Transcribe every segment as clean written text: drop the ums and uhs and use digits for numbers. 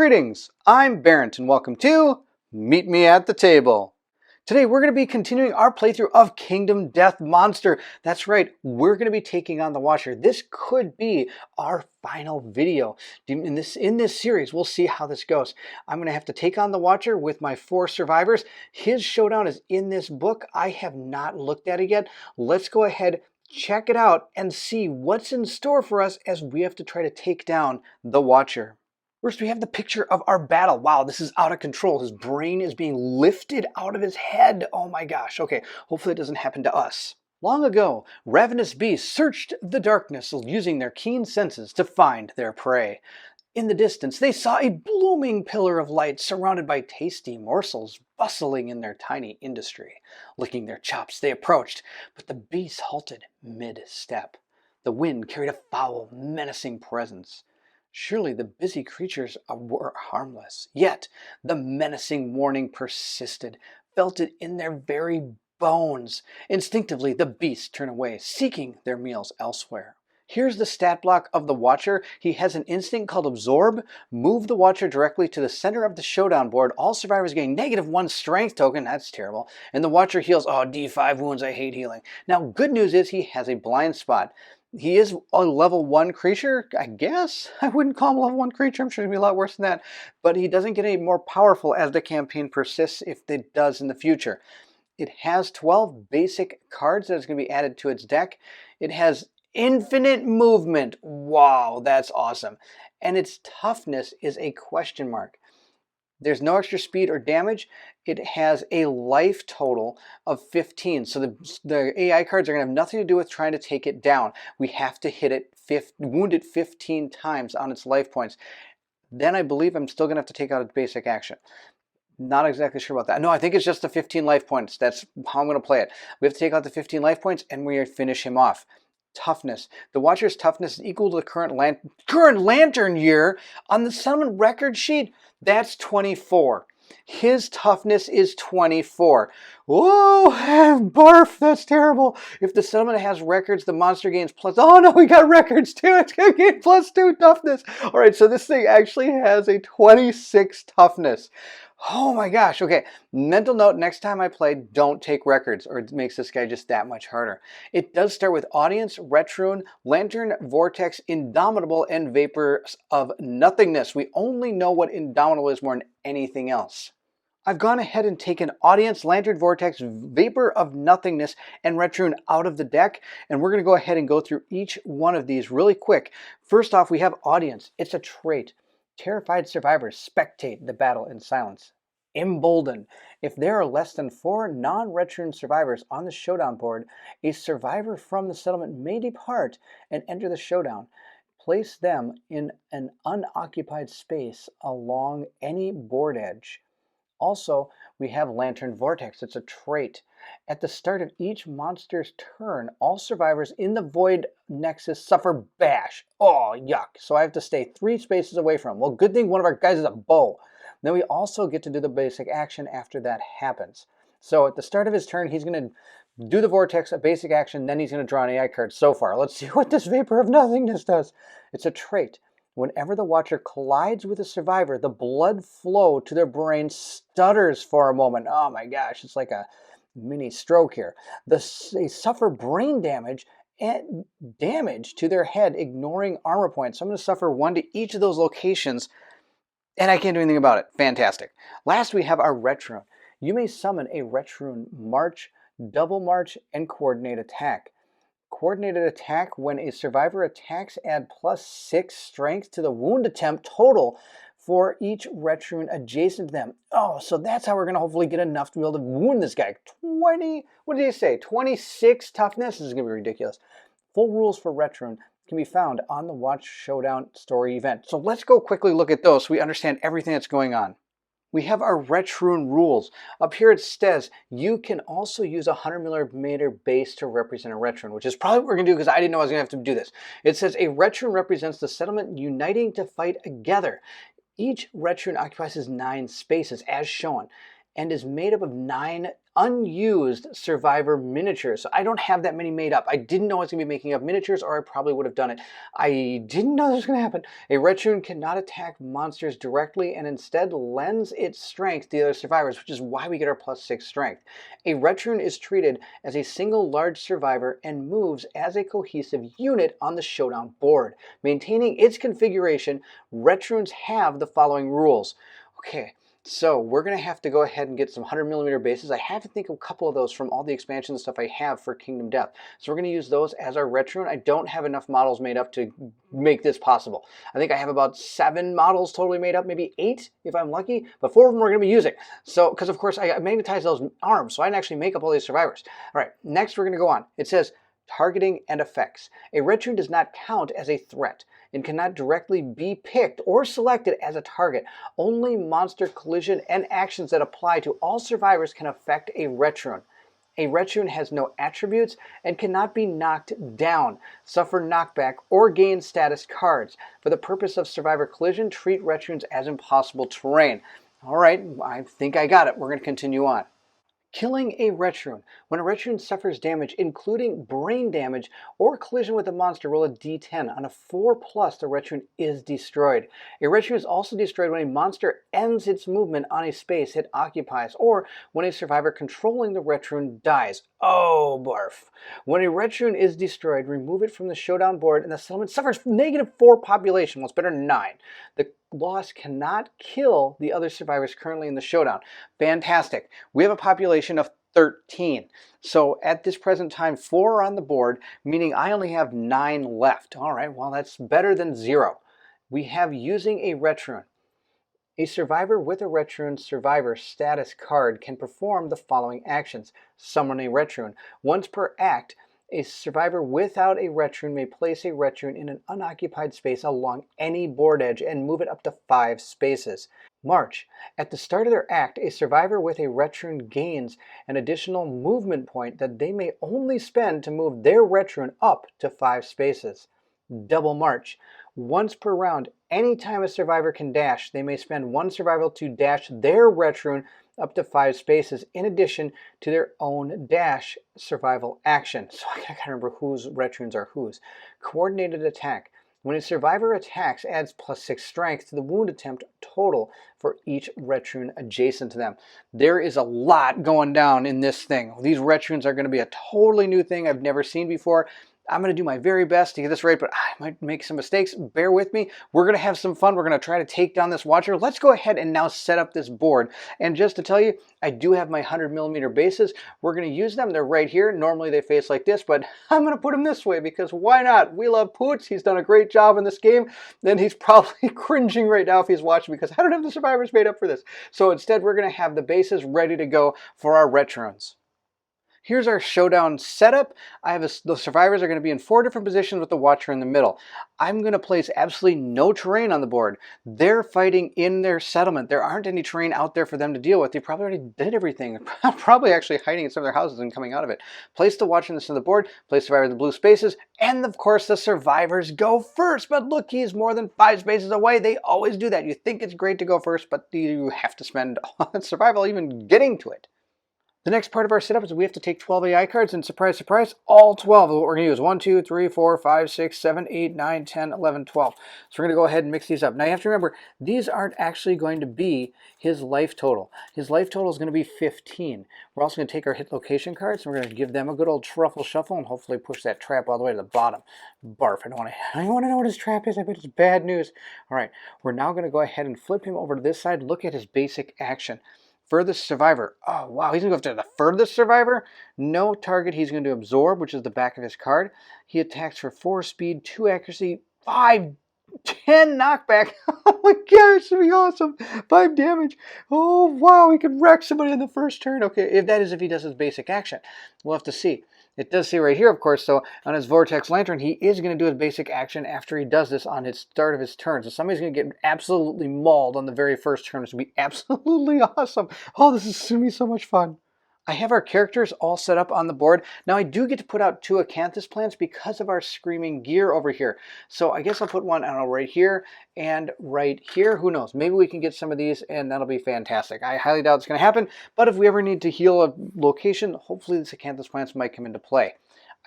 Greetings, I'm Barrett and welcome to Meet Me at the Table. Today we're going to be continuing our playthrough of Kingdom Death Monster. That's right, we're going to be taking on the Watcher. This could be our final video. In this series, we'll see how this goes. I'm going to have to take on the Watcher with my 4 survivors. His showdown is in this book. I have not looked at it yet. Let's go ahead, check it out, and see what's in store for us as we have to try to take down the Watcher. First, we have the picture of our battle. Wow, this is out of control. His brain is being lifted out of his head. Oh my gosh. Okay, hopefully it doesn't happen to us. Long ago, ravenous beasts searched the darkness using their keen senses to find their prey. In the distance, they saw a blooming pillar of light surrounded by tasty morsels bustling in their tiny industry. Licking their chops, they approached, but the beasts halted mid-step. The wind carried a foul, menacing presence. Surely the busy creatures were harmless. Yet the menacing warning persisted, felt it in their very bones. Instinctively, the beasts turn away, seeking their meals elsewhere. Here's the stat block of the Watcher. He has an instinct called Absorb. Move the Watcher directly to the center of the Showdown board. All survivors gain -1 strength token. That's terrible. And the Watcher heals, D5 wounds. I hate healing. Now, good news is he has a blind spot. He is a level 1 creature, I guess. I wouldn't call him a level 1 creature. I'm sure it'd be a lot worse than that. But he doesn't get any more powerful as the campaign persists, if it does in the future. It has 12 basic cards that is going to be added to its deck. It has infinite movement. Wow, that's awesome. And its toughness is a question mark. There's no extra speed or damage. It has a life total of 15. So the AI cards are going to have nothing to do with trying to take it down. We have to hit it, wound it 15 times on its life points. Then I believe I'm still going to have to take out its basic action. Not exactly sure about that. No, I think it's just the 15 life points. That's how I'm going to play it. We have to take out the 15 life points and we finish him off. Toughness. The Watcher's toughness is equal to the current lantern year on the settlement record sheet. That's 24. His toughness is 24. Whoa, barf, that's terrible. If the settlement has records, the monster gains plus... Oh no, we got records too. It's going to gain +2 toughness. All right, so this thing actually has a 26 toughness. Oh my gosh. Okay, mental note, next time I play, don't take records or it makes this guy just that much harder. It does start with Audience, Retroon, Lantern, Vortex, Indomitable, and Vapor of Nothingness. We only know what Indomitable is more than anything else. I've gone ahead and taken Audience, Lantern, Vortex, Vapor of Nothingness, and Retroon out of the deck, and we're going to go ahead and go through each one of these really quick. First off, we have Audience. It's a trait. Terrified survivors spectate the battle in silence. Embolden. If there are less than 4 non-Retroon survivors on the Showdown board, a survivor from the settlement may depart and enter the Showdown. Place them in an unoccupied space along any board edge. Also, we have Lantern Vortex. It's a trait. At the start of each monster's turn, all survivors in the Void Nexus suffer bash. Oh, yuck. So I have to stay 3 spaces away from him. Well, good thing one of our guys is a bow. Then we also get to do the basic action after that happens. So at the start of his turn, he's going to do the Vortex, a basic action, then he's going to draw an AI card so far. Let's see what this Vapor of Nothingness does. It's a trait. Whenever the Watcher collides with a survivor, the blood flow to their brain stutters for a moment. Oh my gosh, it's like a mini stroke here. They suffer brain damage and damage to their head, ignoring armor points. So I'm going to suffer 1 to each of those locations, and I can't do anything about it. Fantastic. Last, we have our Retroon. You may summon a Retroon March, Double March, and Coordinate Attack. Coordinated attack, when a survivor attacks, add +6 strength to the wound attempt total for each Retroon adjacent to them. Oh, so that's how we're going to hopefully get enough to be able to wound this guy. 20, what did he say? 26 toughness? This is going to be ridiculous. Full rules for Retroon can be found on the Watch Showdown story event. So let's go quickly look at those so we understand everything that's going on. We have our Retroon rules. Up here it says you can also use a 100mm base to represent a Retroon, which is probably what we're going to do because I didn't know I was going to have to do this. It says a Retroon represents the settlement uniting to fight together. Each Retroon occupies 9 spaces as shown. and is made up of 9 unused survivor miniatures. So I don't have that many made up. I didn't know I was going to be making up miniatures, or I probably would have done it. I didn't know this was going to happen. A Retroon cannot attack monsters directly and instead lends its strength to the other survivors, which is why we get our +6 strength. A Retroon is treated as a single large survivor and moves as a cohesive unit on the Showdown board. Maintaining its configuration, Retroons have the following rules. Okay, so we're going to have to go ahead and get some 100mm bases. I have to think of a couple of those from all the expansions and stuff I have for Kingdom Death. So we're going to use those as our Retroon. I don't have enough models made up to make this possible. I think I have about 7 models totally made up, maybe 8 if I'm lucky, but 4 of them we're going to be using. So, because of course I magnetized those arms, so I didn't actually make up all these survivors. All right, next we're going to go on. It says, targeting and effects. A Retroon does not count as a threat and cannot directly be picked or selected as a target. Only monster collision and actions that apply to all survivors can affect a Retroon. A Retroon has no attributes and cannot be knocked down, suffer knockback, or gain status cards. For the purpose of survivor collision, treat Retroons as impossible terrain. All right, I think I got it. We're going to continue on. Killing a Retroon. When a Retroon suffers damage, including brain damage or collision with a monster, roll a d10. On a 4+, the Retroon is destroyed. A Retroon is also destroyed when a monster ends its movement on a space it occupies, or when a survivor controlling the Retroon dies. Oh, barf. When a Retroon is destroyed, remove it from the Showdown board and the settlement suffers -4 population. Well, it's better than 9. The loss cannot kill the other survivors currently in the Showdown. Fantastic. We have a population of 13. So at this present time, 4 are on the board, meaning I only have 9 left. All right, well, that's better than 0. We have using a Retroon. A survivor with a Retroon survivor status card can perform the following actions. Summon a Retroon. Once per act, a survivor without a Retroon may place a Retroon in an unoccupied space along any board edge and move it up to 5 spaces. March. At the start of their act, a survivor with a Retroon gains an additional movement point that they may only spend to move their Retroon up to 5 spaces. Double March. Once per round, anytime a survivor can dash, they may spend 1 survival to dash their Retroon up to 5 spaces in addition to their own dash survival action. So I gotta remember whose Retroons are whose. Coordinated attack. When a survivor attacks, adds +6 strength to the wound attempt total for each Retroon adjacent to them. There is a lot going down in this thing. These Retroons are going to be a totally new thing I've never seen before. I'm going to do my very best to get this right, but I might make some mistakes. Bear with me. We're going to have some fun. We're going to try to take down this Watcher. Let's go ahead and now set up this board. And just to tell you, I do have my 100mm bases. We're going to use them. They're right here. Normally they face like this, but I'm going to put them this way because why not? We love Poots. He's done a great job in this game. Then he's probably cringing right now if he's watching because I don't have the survivors made up for this. So instead, we're going to have the bases ready to go for our Retroons. Here's our Showdown setup. The survivors are going to be in 4 different positions with the Watcher in the middle. I'm going to place absolutely no terrain on the board. They're fighting in their settlement. There aren't any terrain out there for them to deal with. They probably already did everything. Probably actually hiding in some of their houses and coming out of it. Place the Watcher in the center of the board, place survivor in the blue spaces, and of course the survivors go first. But look, he's more than 5 spaces away. They always do that. You think it's great to go first, but you have to spend survival even getting to it. The next part of our setup is we have to take 12 AI cards, and surprise, surprise, all 12 is what we're going to use. 1, 2, 3, 4, 5, 6, 7, 8, 9, 10, 11, 12. So we're going to go ahead and mix these up. Now you have to remember, these aren't actually going to be his life total. His life total is going to be 15. We're also going to take our hit location cards, and we're going to give them a good old truffle shuffle and hopefully push that trap all the way to the bottom. Barf, I don't want to know what his trap is. I bet it's bad news. All right, we're now going to go ahead and flip him over to this side. Look at his basic action. Furthest survivor. Oh, wow. He's going to go after the furthest survivor. No target he's going to absorb, which is the back of his card. He attacks for 4 speed, 2 accuracy, 5, 10 knockback. Oh my gosh, this would be awesome. 5 damage. Oh, wow. He could wreck somebody on the first turn. Okay, if he does his basic action. We'll have to see. It does say right here, of course, so on his Vortex Lantern, he is going to do his basic action after he does this on his start of his turn. So somebody's going to get absolutely mauled on the very first turn. It's going to be absolutely awesome. Oh, this is going to be so much fun. I have our characters all set up on the board. Now I do get to put out 2 acanthus plants because of our screaming gear over here. So I guess I'll put one, I don't know, right here and right here. Who knows? Maybe we can get some of these and that'll be fantastic. I highly doubt it's going to happen, but if we ever need to heal a location, hopefully these acanthus plants might come into play.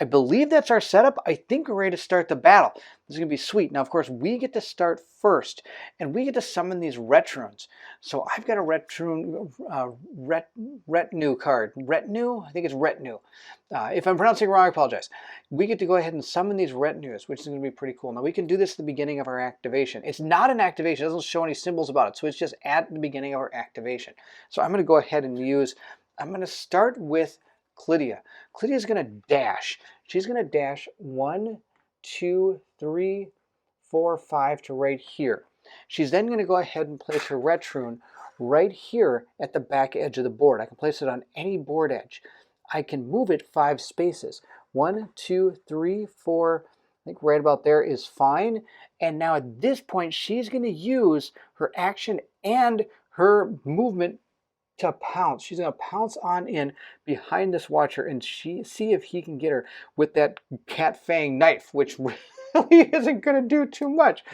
I believe that's our setup. I think we're ready to start the battle. This is going to be sweet. Now, of course, we get to start first, and we get to summon these Retroons. So I've got a Retroon retinue card. Retinue? I think it's retinue. If I'm pronouncing it wrong, I apologize. We get to go ahead and summon these retinues, which is going to be pretty cool. Now, we can do this at the beginning of our activation. It's not an activation. It doesn't show any symbols about it, so it's just at the beginning of our activation. So I'm going to go ahead and I'm going to start with Clydia. Clydia is going to dash. She's going to dash 1, 2, 3, 4, 5 to right here. She's then going to go ahead and place her Retroon right here at the back edge of the board. I can place it on any board edge. I can move it 5 spaces. 1, 2, 3, 4, I think right about there is fine. And now at this point, she's going to use her action and her movement to pounce. She's going to pounce on in behind this watcher and see if he can get her with that cat fang knife, which really isn't going to do too much.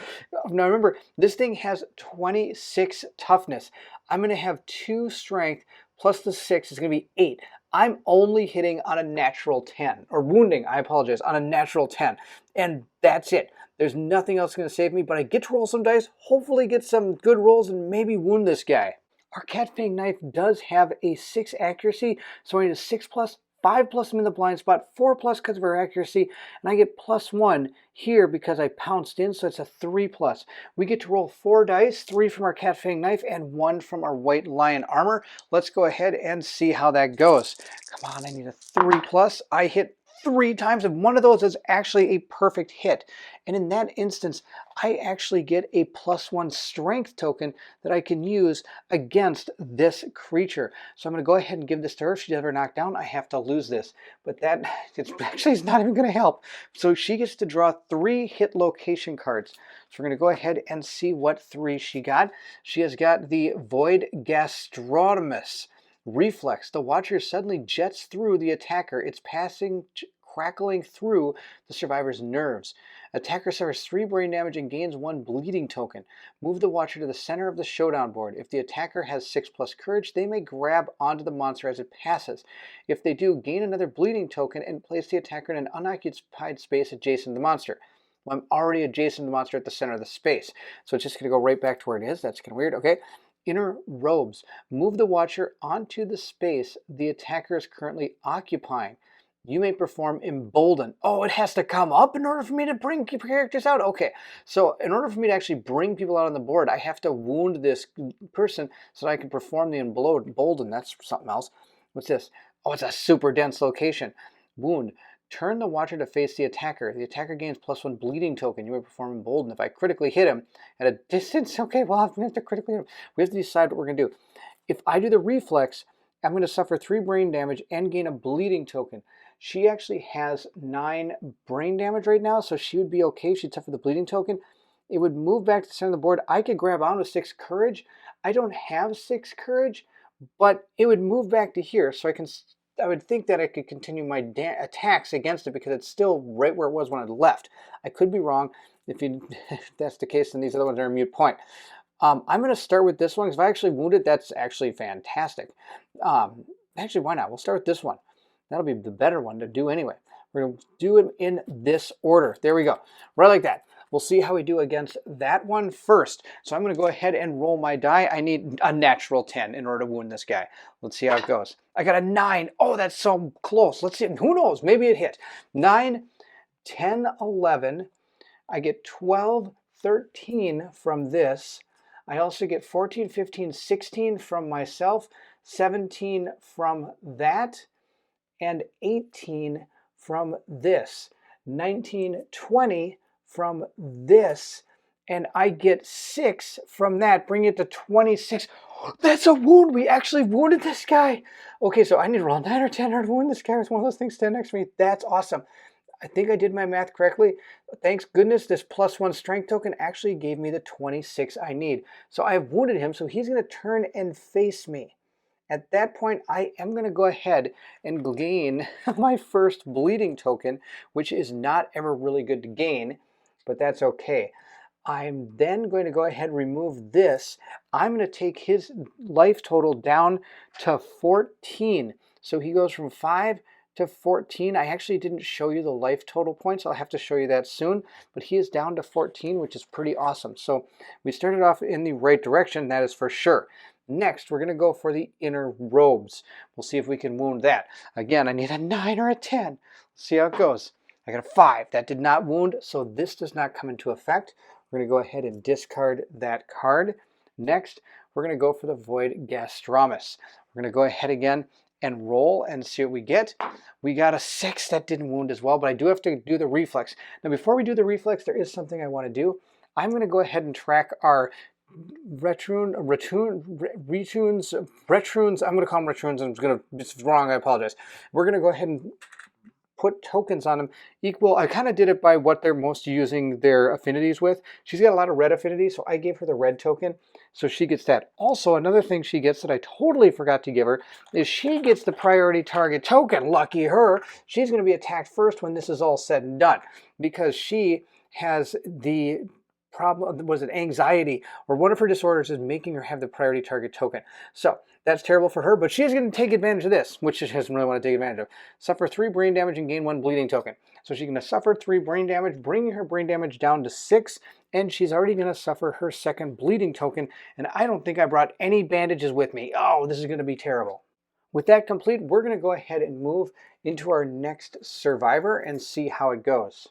Now remember, this thing has 26 toughness. I'm going to have 2 strength plus the 6 is going to be 8. I'm only hitting on a natural 10, or wounding, I apologize, on a natural 10. And that's it. There's nothing else going to save me, but I get to roll some dice, hopefully get some good rolls, and maybe wound this guy. Our Cat Fang knife does have a 6 accuracy, so I need a 6 plus, 5 plus I'm in the blind spot, 4 plus because of our accuracy, and I get +1 here because I pounced in, so it's a 3 plus. We get to roll 4 dice, 3 from our Cat Fang knife and 1 from our White Lion armor. Let's go ahead and see how that goes. Come on, I need a 3 plus. I hit 3 times, and one of those is actually a perfect hit. And in that instance, I actually get a +1 strength token that I can use against this creature. So I'm going to go ahead and give this to her. If she's ever knocked down, I have to lose this. But that actually is not even going to help. So she gets to draw 3 hit location cards. So we're going to go ahead and see what 3 she got. She has got the Void Gastronomus. Reflex. The watcher suddenly jets through the attacker. It's crackling through the survivor's nerves. Attacker suffers 3 brain damage and gains 1 bleeding token. Move the watcher to the center of the showdown board. If the attacker has 6 plus courage, they may grab onto the monster as it passes. If they do, gain another bleeding token and place the attacker in an unoccupied space adjacent to the monster. Well, I'm already adjacent to the monster at the center of the space, so it's just going to go right back to where it is. That's kind of weird. Okay. Inner robes. Move the watcher onto the space the attacker is currently occupying. You may perform embolden. Oh, it has to come up in order for me to bring characters out? Okay, so in order for me to actually bring people out on the board, I have to wound this person so that I can perform the embolden. That's something else. What's this? Oh, it's a super dense location. Wound. Turn the watcher to face the attacker. The attacker gains +1 bleeding token. You may perform embolden. If I critically hit him at a distance, okay, well, we have to critically hit him. We have to decide what we're going to do. If I do the reflex, I'm going to suffer 3 brain damage and gain a bleeding token. She actually has 9 brain damage right now, so she would be okay if she'd suffer the bleeding token. It would move back to the center of the board. I could grab on with 6 courage. I don't have 6 courage, but it would move back to here, so I would think that I could continue my attacks against it because it's still right where it was when I left. I could be wrong. If that's the case, then these other ones are a mute point. I'm going to start with this one because if I actually wound it, that's actually fantastic. Actually, why not? We'll start with this one. That'll be the better one to do anyway. We're going to do it in this order. There we go. Right like that. We'll see how we do against that one first. So I'm going to go ahead and roll my die. I need a natural 10 in order to wound this guy. Let's see how it goes. I got a 9. Oh, that's so close. Let's see. Who knows? Maybe it hit. 9, 10, 11. I get 12, 13 from this. I also get 14, 15, 16 from myself, 17 from that, and 18 from this. 19, 20 from this, and I get 6 from that, bring it to 26. That's a wound. We actually wounded this guy. Okay, so I need to roll 9 or 10 or to wound this guy with one of those things stand next to me. That's awesome. I think I did my math correctly. Thanks goodness this +1 strength token actually gave me the 26 I need. So I have wounded him, so he's going to turn and face me. At that point, I am going to go ahead and gain my first bleeding token, which is not ever really good to gain, but that's okay. I'm then going to go ahead and remove this. I'm going to take his life total down to 14. So he goes from 5 to 14. I actually didn't show you the life total points. I'll have to show you that soon. But he is down to 14, which is pretty awesome. So we started off in the right direction, that is for sure. Next, we're going to go for the inner robes. We'll see if we can wound that. Again, I need a 9 or a 10. Let's see how it goes. I got a 5. That did not wound, so this does not come into effect. We're going to go ahead and discard that card. Next, we're going to go for the Void Gastromus. We're going to go ahead again and roll and see what we get. We got a 6. That didn't wound as well, but I do have to do the reflex. Now, before we do the reflex, there is something I want to do. I'm going to go ahead and track our retunes. I'm going to call them retunes. It's wrong, I apologize. We're going to go ahead and put tokens on them equal. I kind of did it by what they're most using their affinities with. She's got a lot of red affinities, so I gave her the red token, so she gets that. Also, another thing she gets that I totally forgot to give her is she gets the priority target token. Lucky her. She's going to be attacked first when this is all said and done, because she has the problem, was it anxiety, or one of her disorders is making her have the priority target token. So that's terrible for her, but she's going to take advantage of this, which she doesn't really want to take advantage of. Suffer 3 brain damage and gain 1 bleeding token. So she's going to suffer 3 brain damage, bringing her brain damage down to 6, and she's already going to suffer her 2nd bleeding token, and I don't think I brought any bandages with me. Oh, this is going to be terrible. With that complete, we're going to go ahead and move into our next survivor and see how it goes.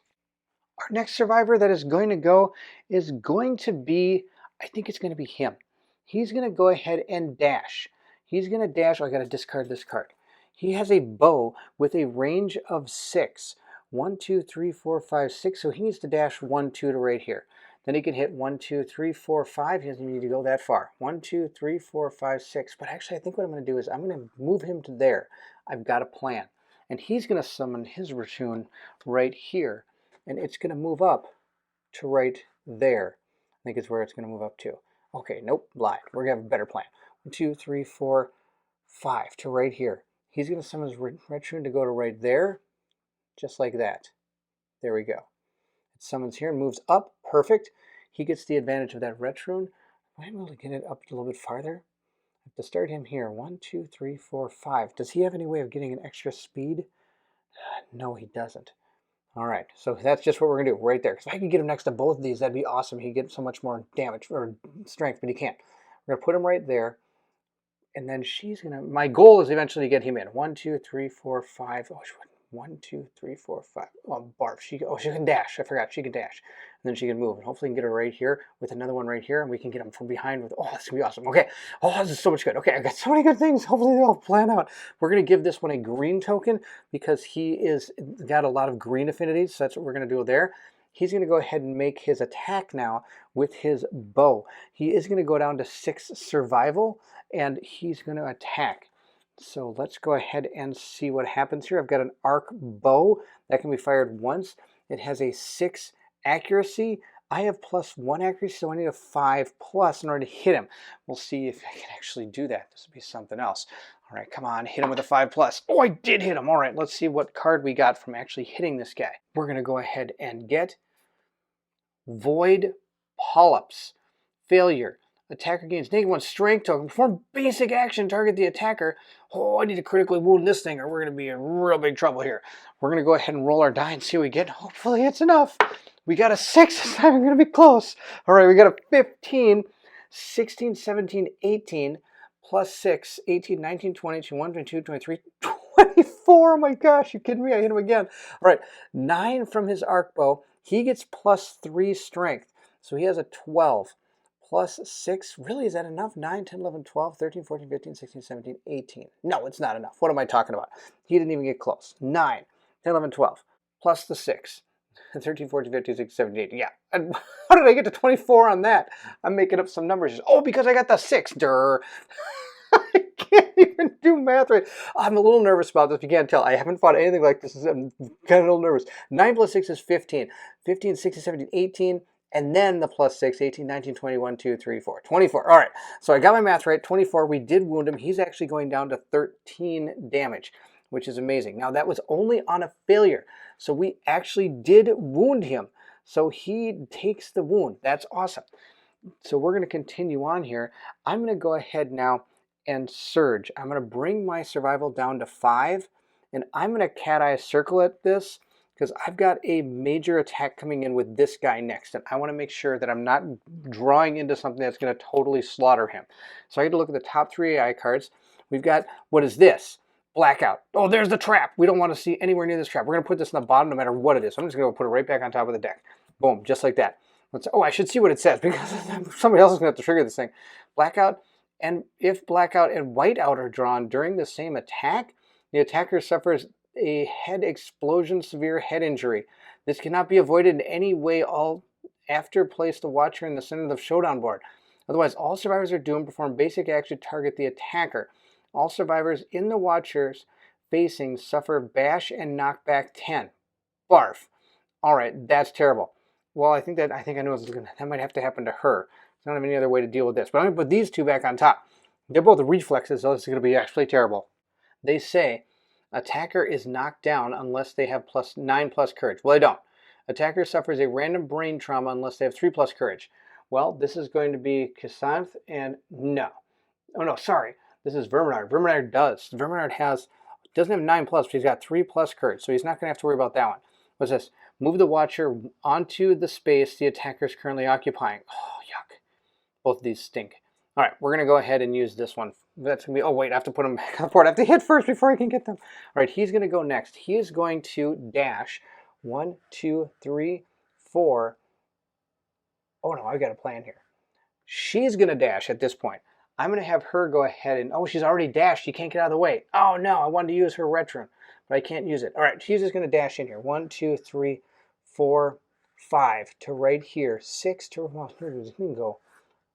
Our next survivor that is going to go is going to be, I think it's going to be him. He's going to go ahead and dash. He's going to dash. Oh, I got to discard this card. He has a bow with a range of 6. 1, 2, 3, 4, 5, 6. So he needs to dash 1, 2 to right here. Then he can hit 1, 2, 3, 4, 5. He doesn't need to go that far. 1, 2, 3, 4, 5, 6. But actually, I think what I'm going to do is I'm going to move him to there. I've got a plan. And he's going to summon his Raccoon right here. And it's going to move up to right there. I think it's where it's going to move up to. Okay, nope, lied. We're going to have a better plan. 1, 2, 3, 4, 5 to right here. He's going to summon his Raccoon to go to right there, just like that. There we go. It summons here and moves up. Perfect. He gets the advantage of that Raccoon. Am I able to get it up a little bit farther? I have to start him here. 1, 2, 3, 4, 5. Does he have any way of getting an extra speed? No, he doesn't. All right, so that's just what we're going to do right there. Because if I could get him next to both of these, that'd be awesome. He'd get so much more damage or strength, but he can't. We're going to put him right there. And then she's going to... My goal is eventually to get him in. 1, 2, 3, 4, 5. Oh, 1, 2, 3, 4, 5. Oh, barf. She can dash. I forgot. She can dash. And then she can move. And hopefully we can get her right here with another one right here. And we can get him from behind with... Oh, that's going to be awesome. Okay. Oh, this is so much good. Okay, I got so many good things. Hopefully they all plan out. We're going to give this one a green token because he is got a lot of green affinities. So that's what we're going to do there. He's going to go ahead and make his attack now with his bow. He is going to go down to 6 survival, and he's going to attack. So let's go ahead and see what happens here. I've got an arc bow that can be fired once. It has a 6 accuracy. I have +1 accuracy, so I need a 5+ in order to hit him. We'll see if I can actually do that. This will be something else. All right, come on, hit him with a 5+. Oh, I did hit him. All right, let's see what card we got from actually hitting this guy. We're going to go ahead and get Void Polyps. Failure. Attacker gains -1 strength token. Perform basic action, target the attacker. Oh, I need to critically wound this thing or we're going to be in real big trouble here. We're going to go ahead and roll our die and see what we get. Hopefully it's enough. We got a 6. This time I'm going to be close. All right, we got a 15, 16, 17, 18, +6, 18, 19, 20, 21, 22, 23, 24. Oh my gosh, you kidding me? I hit him again. All right, 9 from his arc bow. He gets +3 strength. So he has a 12. +6, really, is that enough? 9, 10, 11, 12, 13, 14, 15, 16, 17, 18. No, it's not enough. What am I talking about? He didn't even get close. 9, 10, 11, 12, plus the 6. 13, 14, 15, 16, 17, 18. Yeah. And how did I get to 24 on that? I'm making up some numbers. Oh, because I got the 6. Durr. I can't even do math right. I'm a little nervous about this. If you can't tell, I haven't fought anything like this. I'm kind of a little nervous. 9 + 6 is 15. 15, 16, 17, 18. and then the plus 6, 18, 19, 21, 2, 3, 4, 24. All right, so I got my math right. 24, we did wound him. He's actually going down to 13 damage, which is amazing. Now, that was only on a failure, so we actually did wound him. So he takes the wound. That's awesome. So we're going to continue on here. I'm going to go ahead now and surge. I'm going to bring my survival down to 5, and I'm going to cat eye circle at this because I've got a major attack coming in with this guy next, and I want to make sure that I'm not drawing into something that's going to totally slaughter him. So I had to look at the top 3 AI cards. We've got, what is this? Blackout. Oh, there's the trap. We don't want to see anywhere near this trap. We're going to put this in the bottom no matter what it is. So I'm just going to put it right back on top of the deck. Boom, just like that. Oh, I should see what it says because somebody else is going to have to trigger this thing. Blackout, and if blackout and whiteout are drawn during the same attack, the attacker suffers a head explosion, severe head injury. This cannot be avoided in any way. All after place the watcher in the center of the showdown board. Otherwise, all survivors are doomed. Perform basic action, target the attacker. All survivors in the watchers facing suffer bash and knockback 10. Barf. All right, that's terrible. Well, I think I know that might have to happen to her. I don't have any other way to deal with this. But I'm going to put these 2 back on top. They're both reflexes, so this is going to be actually terrible. They say attacker is knocked down unless they have +9 courage. Well, they don't. Attacker suffers a random brain trauma unless they have 3 courage. Well, this is going to be Kasanth and no. Oh, no, sorry. This is Verminard. Verminard does. Verminard doesn't have 9+, but he's got 3 courage, so he's not going to have to worry about that one. What's this? Move the watcher onto the space the attacker is currently occupying. Oh, yuck. Both of these stink. All right, we're going to go ahead and use this one. That's going to be, oh, wait, I have to put them back on the board. I have to hit first before I can get them. All right, he's going to go next. He is going to dash 1, 2, 3, 4. Oh, no, I've got a plan here. She's going to dash at this point. I'm going to have her go ahead and, oh, she's already dashed. She can't get out of the way. Oh, no, I wanted to use her retro, but I can't use it. All right, she's just going to dash in here. 1, 2, 3, 4, 5 to right here. 6 to, well, you can go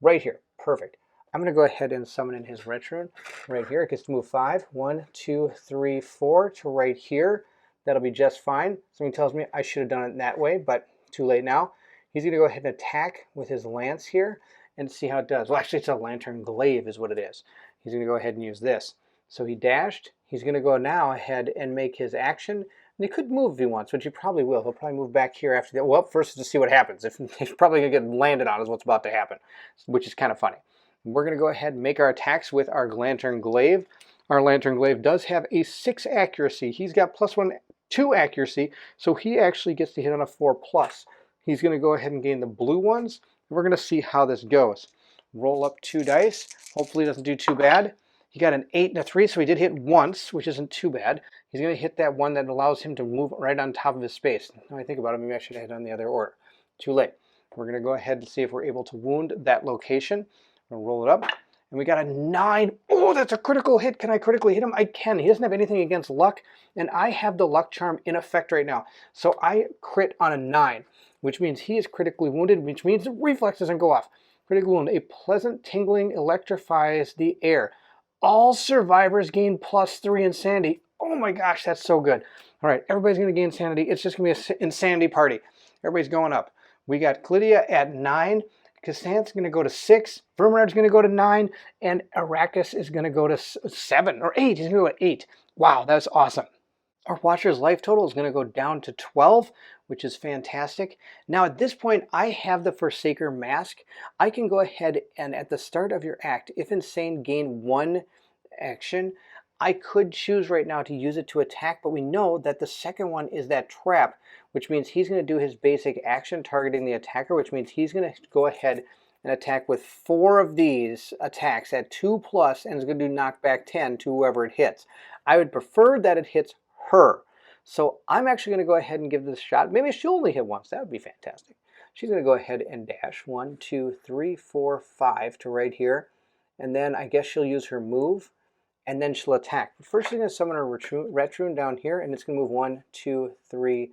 right here. Perfect. I'm going to go ahead and summon in his retro right here. It gets to move 5. 1, 2, 3, 4 to right here. That'll be just fine. Something tells me I should have done it that way, but too late now. He's going to go ahead and attack with his lance here and see how it does. Well, actually, it's a lantern glaive is what it is. He's going to go ahead and use this. So he dashed. He's going to go now ahead and make his action. And he could move if he wants, which he probably will. He'll probably move back here after that. Well, first to see what happens. If he's probably going to get landed on is what's about to happen, which is kind of funny. We're going to go ahead and make our attacks with our lantern glaive. Our lantern glaive does have a 6 accuracy. He's got +1, 2 accuracy, so he actually gets to hit on a 4+. He's going to go ahead and gain the blue ones. We're going to see how this goes. Roll up 2 dice. Hopefully it doesn't do too bad. He got an 8 and a 3, so he did hit once, which isn't too bad. He's going to hit that one that allows him to move right on top of his space. Now I think about it, maybe I should have hit on the other order. Too late. We're going to go ahead and see if we're able to wound that location. I'm going to roll it up. And we got a 9. Oh, that's a critical hit. Can I critically hit him? I can. He doesn't have anything against luck, and I have the luck charm in effect right now. So I crit on a 9. Which means he is critically wounded, which means the reflex doesn't go off. Critical wound, a pleasant tingling electrifies the air. All survivors gain +3 insanity. Oh my gosh, that's so good. All right, everybody's going to gain insanity. It's just going to be an insanity party. Everybody's going up. We got Clydia at 9. Kasanth's going to go to 6. Verminard's going to go to 9. And Arrakis is going to go to 7 or 8. He's going to go to 8. Wow, that's awesome. Our Watcher's life total is going to go down to 12, which is fantastic. Now at this point, I have the Forsaker mask. I can go ahead and at the start of your act, if Insane gain 1 action, I could choose right now to use it to attack, but we know that the second one is that trap, which means he's going to do his basic action targeting the attacker, which means he's going to go ahead and attack with 4 of these attacks at 2+, and is going to do knockback 10 to whoever it hits. I would prefer that it hits her. So I'm actually going to go ahead and give this a shot. Maybe she'll only hit once. That would be fantastic. She's going to go ahead and dash 1, 2, 3, 4, 5 to right here. And then I guess she'll use her move. And then she'll attack. But first she's going to summon her Retroon down here. And it's going to move 1, 2, 3,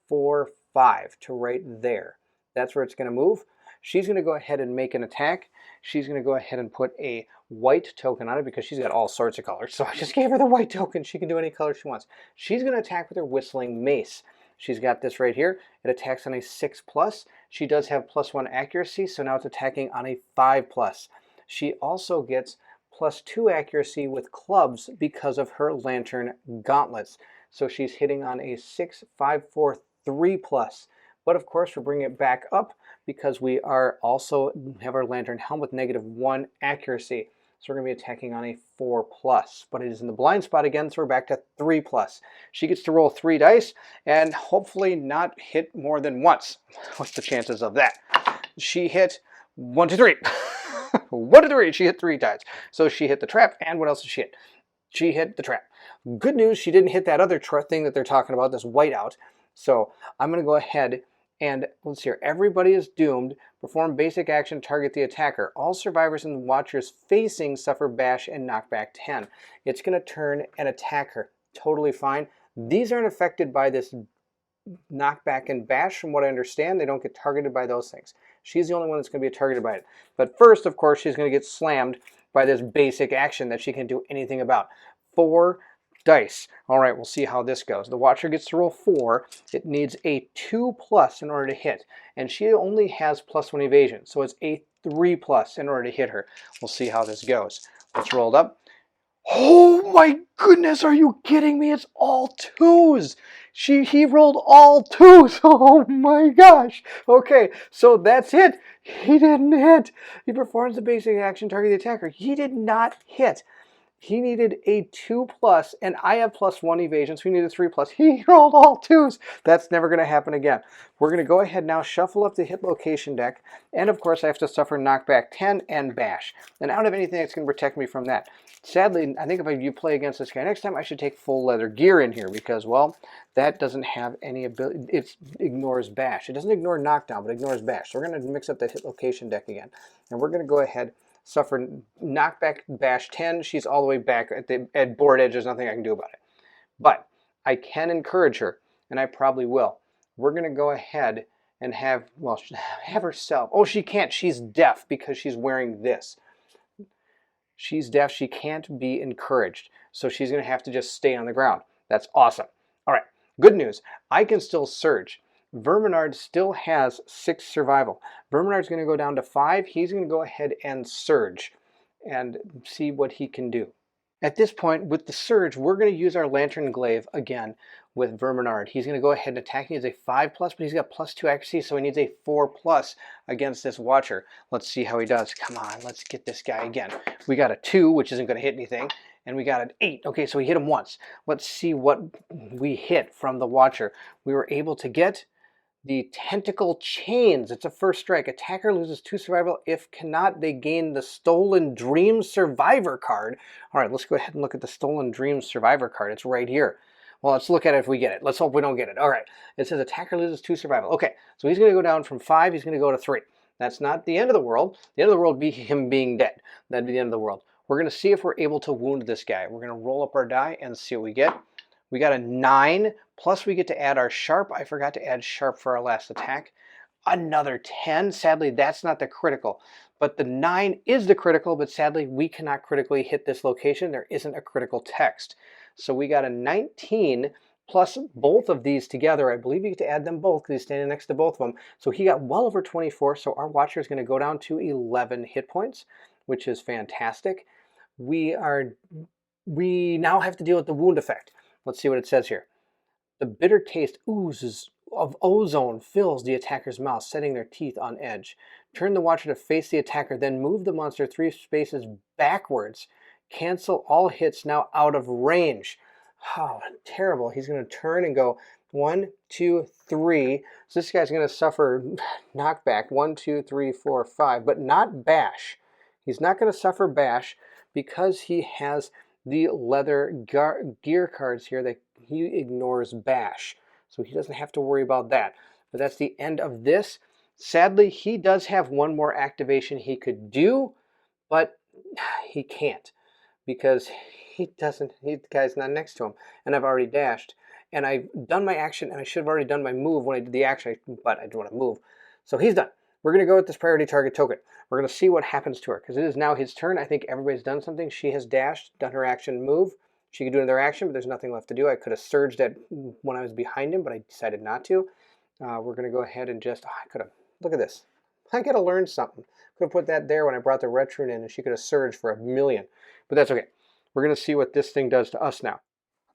4, 5 to right there. That's where it's going to move. She's going to go ahead and make an attack. She's going to go ahead and put a white token on it because she's got all sorts of colors. So I just gave her the white token. She can do any color she wants. She's going to attack with her Whistling Mace. She's got this right here. It attacks on a 6+. She does have +1 accuracy, so now it's attacking on a 5+. She also gets +2 accuracy with clubs because of her lantern gauntlets. So she's hitting on a 6, 5, 4, 3+. But of course, we're bringing it back up because we are also have our lantern helm with -1 accuracy. So we're going to be attacking on a 4+, but it is in the blind spot again, so we're back to 3+. She gets to roll 3 dice and hopefully not hit more than once. What's the chances of that? She hit 1, 2, 3. 1, 2, 3. She hit 3 times. So she hit the trap, and what else did she hit? She hit the trap. Good news, she didn't hit that other thing that they're talking about, this whiteout. So I'm going to go ahead and let's see here. Everybody is doomed. Perform basic action, target the attacker. All survivors and watchers facing suffer bash and knockback 10. It's going to turn and attack her. Totally fine. These aren't affected by this knockback and bash, from what I understand. They don't get targeted by those things. She's the only one that's going to be targeted by it. But first, of course, she's going to get slammed by this basic action that she can't do anything about. 4 dice. All right, we'll see how this goes. The watcher gets to roll 4. It needs a 2+ in order to hit, and she only has +1 evasion, so it's a 3+ in order to hit her. We'll see how this goes. Let's roll it up. Oh my goodness, are you kidding me? It's all 2s. He rolled all 2s. Oh my gosh. Okay, so that's it. He didn't hit. He performs the basic action, target the attacker. He did not hit. He needed a 2+, and I have +1 evasion, so he needed a 3+. He rolled all 2s. That's never going to happen again. We're going to go ahead now, shuffle up the hit location deck, and of course I have to suffer knockback 10 and bash. And I don't have anything that's going to protect me from that. Sadly, I think if you play against this guy next time, I should take full leather gear in here because, well, that doesn't have any ability. It ignores bash. It doesn't ignore knockdown, but ignores bash. So we're going to mix up that hit location deck again, and we're going to go ahead suffer knockback bash 10. She's all the way back at board edge. There's nothing I can do about it. But I can encourage her, and I probably will. We're going to go ahead and have herself. Oh, she can't. She's deaf because she's wearing this. She's deaf. She can't be encouraged. So she's going to have to just stay on the ground. That's awesome. All right. Good news. I can still surge. Verminard still has 6 survival. Verminard's going to go down to 5. He's going to go ahead and surge and see what he can do. At this point, with the surge, we're going to use our Lantern Glaive again with Verminard. He's going to go ahead and attack. He needs a 5+, but he's got +2 accuracy, so he needs a 4+ against this Watcher. Let's see how he does. Come on, let's get this guy again. We got a 2, which isn't going to hit anything. And we got an 8. Okay, so we hit him once. Let's see what we hit from the Watcher. We were able to get the Tentacle Chains. It's a first strike. Attacker loses 2 survival. If cannot, they gain the Stolen Dreams Survivor card. All right, let's go ahead and look at the Stolen Dreams Survivor card. It's right here. Well, let's look at it if we get it. Let's hope we don't get it. All right, it says attacker loses 2 survival. Okay, so he's going to go down from 5. He's going to go to 3. That's not the end of the world. The end of the world would be him being dead. That'd be the end of the world. We're going to see if we're able to wound this guy. We're going to roll up our die and see what we get. We got a 9, plus we get to add our sharp. I forgot to add sharp for our last attack. Another 10. Sadly, that's not the critical. But the 9 is the critical, but sadly, we cannot critically hit this location. There isn't a critical text. So we got a 19 plus both of these together. I believe you get to add them both because he's standing next to both of them. So he got well over 24. So our Watcher is going to go down to 11 hit points, which is fantastic. We now have to deal with the wound effect. Let's see what it says here. The bitter taste oozes of ozone fills the attacker's mouth, setting their teeth on edge. Turn the Watcher to face the attacker, then move the monster 3 spaces backwards. Cancel all hits now out of range. Oh, terrible. He's going to turn and go 1, 2, 3. So this guy's going to suffer knockback 1, 2, 3, 4, 5, but not bash. He's not going to suffer bash because he has the leather gear cards here that he ignores bash. So he doesn't have to worry about that. But that's the end of this. Sadly, he does have one more activation he could do, but he can't because the guy's not next to him. And I've already dashed. And I've done my action, and I should have already done my move when I did the action, but I didn't want to move. So he's done. We're going to go with this priority target token. We're going to see what happens to her because it is now his turn. I think everybody's done something. She has dashed, done her action move. She could do another action, but there's nothing left to do. I could have surged at when I was behind him, but I decided not to. We're going to go ahead and just, I could have, look at this. I got to learn something. Could have put that there when I brought the Ret Rune in, and she could have surged for 1,000,000. But that's okay. We're going to see what this thing does to us now.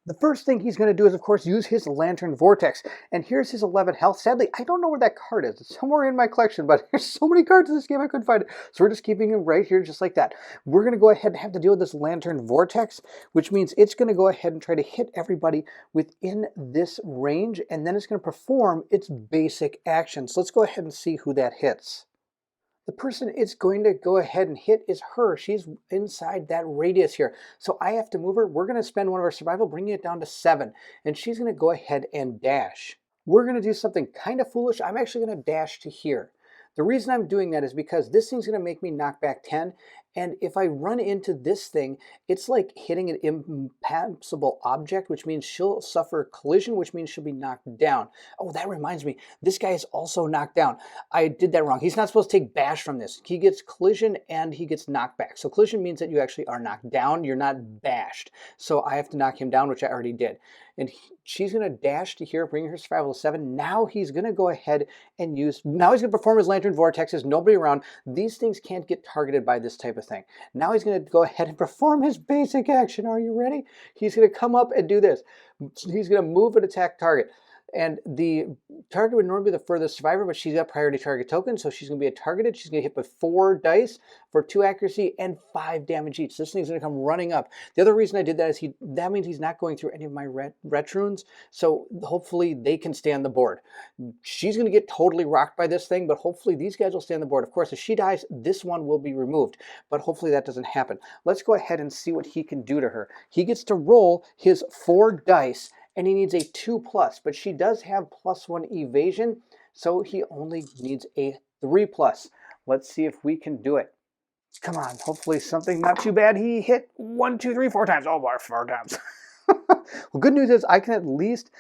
The first thing he's going to do is, of course, use his Lantern Vortex. And here's his 11 health. Sadly, I don't know where that card is. It's somewhere in my collection, but there's so many cards in this game I couldn't find it. So we're just keeping him right here just like that. We're going to go ahead and have to deal with this Lantern Vortex, which means it's going to go ahead and try to hit everybody within this range, and then it's going to perform its basic action. So let's go ahead and see who that hits. The person it's going to go ahead and hit is her. She's inside that radius here. So I have to move her. We're going to spend one of our survival, bringing it down to 7. And she's going to go ahead and dash. We're going to do something kind of foolish. I'm actually going to dash to here. The reason I'm doing that is because this thing's going to make me knock back 10. And if I run into this thing, it's like hitting an impassable object, which means she'll suffer collision, which means she'll be knocked down. Oh, that reminds me. This guy is also knocked down. I did that wrong. He's not supposed to take bash from this. He gets collision and he gets knocked back. So collision means that you actually are knocked down. You're not bashed. So I have to knock him down, which I already did. And she's going to dash to here, bring her survival to 7. Now he's going to go ahead and now he's going to perform his Lantern Vortexes. Nobody around. These things can't get targeted by this type of thing. Now he's going to go ahead and perform his basic action. Are you ready? He's going to come up and do this. He's going to move and attack target. And the target would normally be the furthest survivor, but she's got priority target token, so she's going to be targeted. She's going to hit with 4 dice for 2 accuracy and 5 damage each. So this thing's going to come running up. The other reason I did that is that means he's not going through any of my ret runes, so hopefully they can stay on the board. She's going to get totally rocked by this thing, but hopefully these guys will stay on the board. Of course, if she dies, this one will be removed, but hopefully that doesn't happen. Let's go ahead and see what he can do to her. He gets to roll his 4 dice, and he needs a 2+, but she does have +1 evasion, so he only needs a 3+. Let's see if we can do it. Come on, hopefully something not too bad. He hit 1, 2, 3, 4 times. Oh, boy, 4 times. Well, good news is I can at least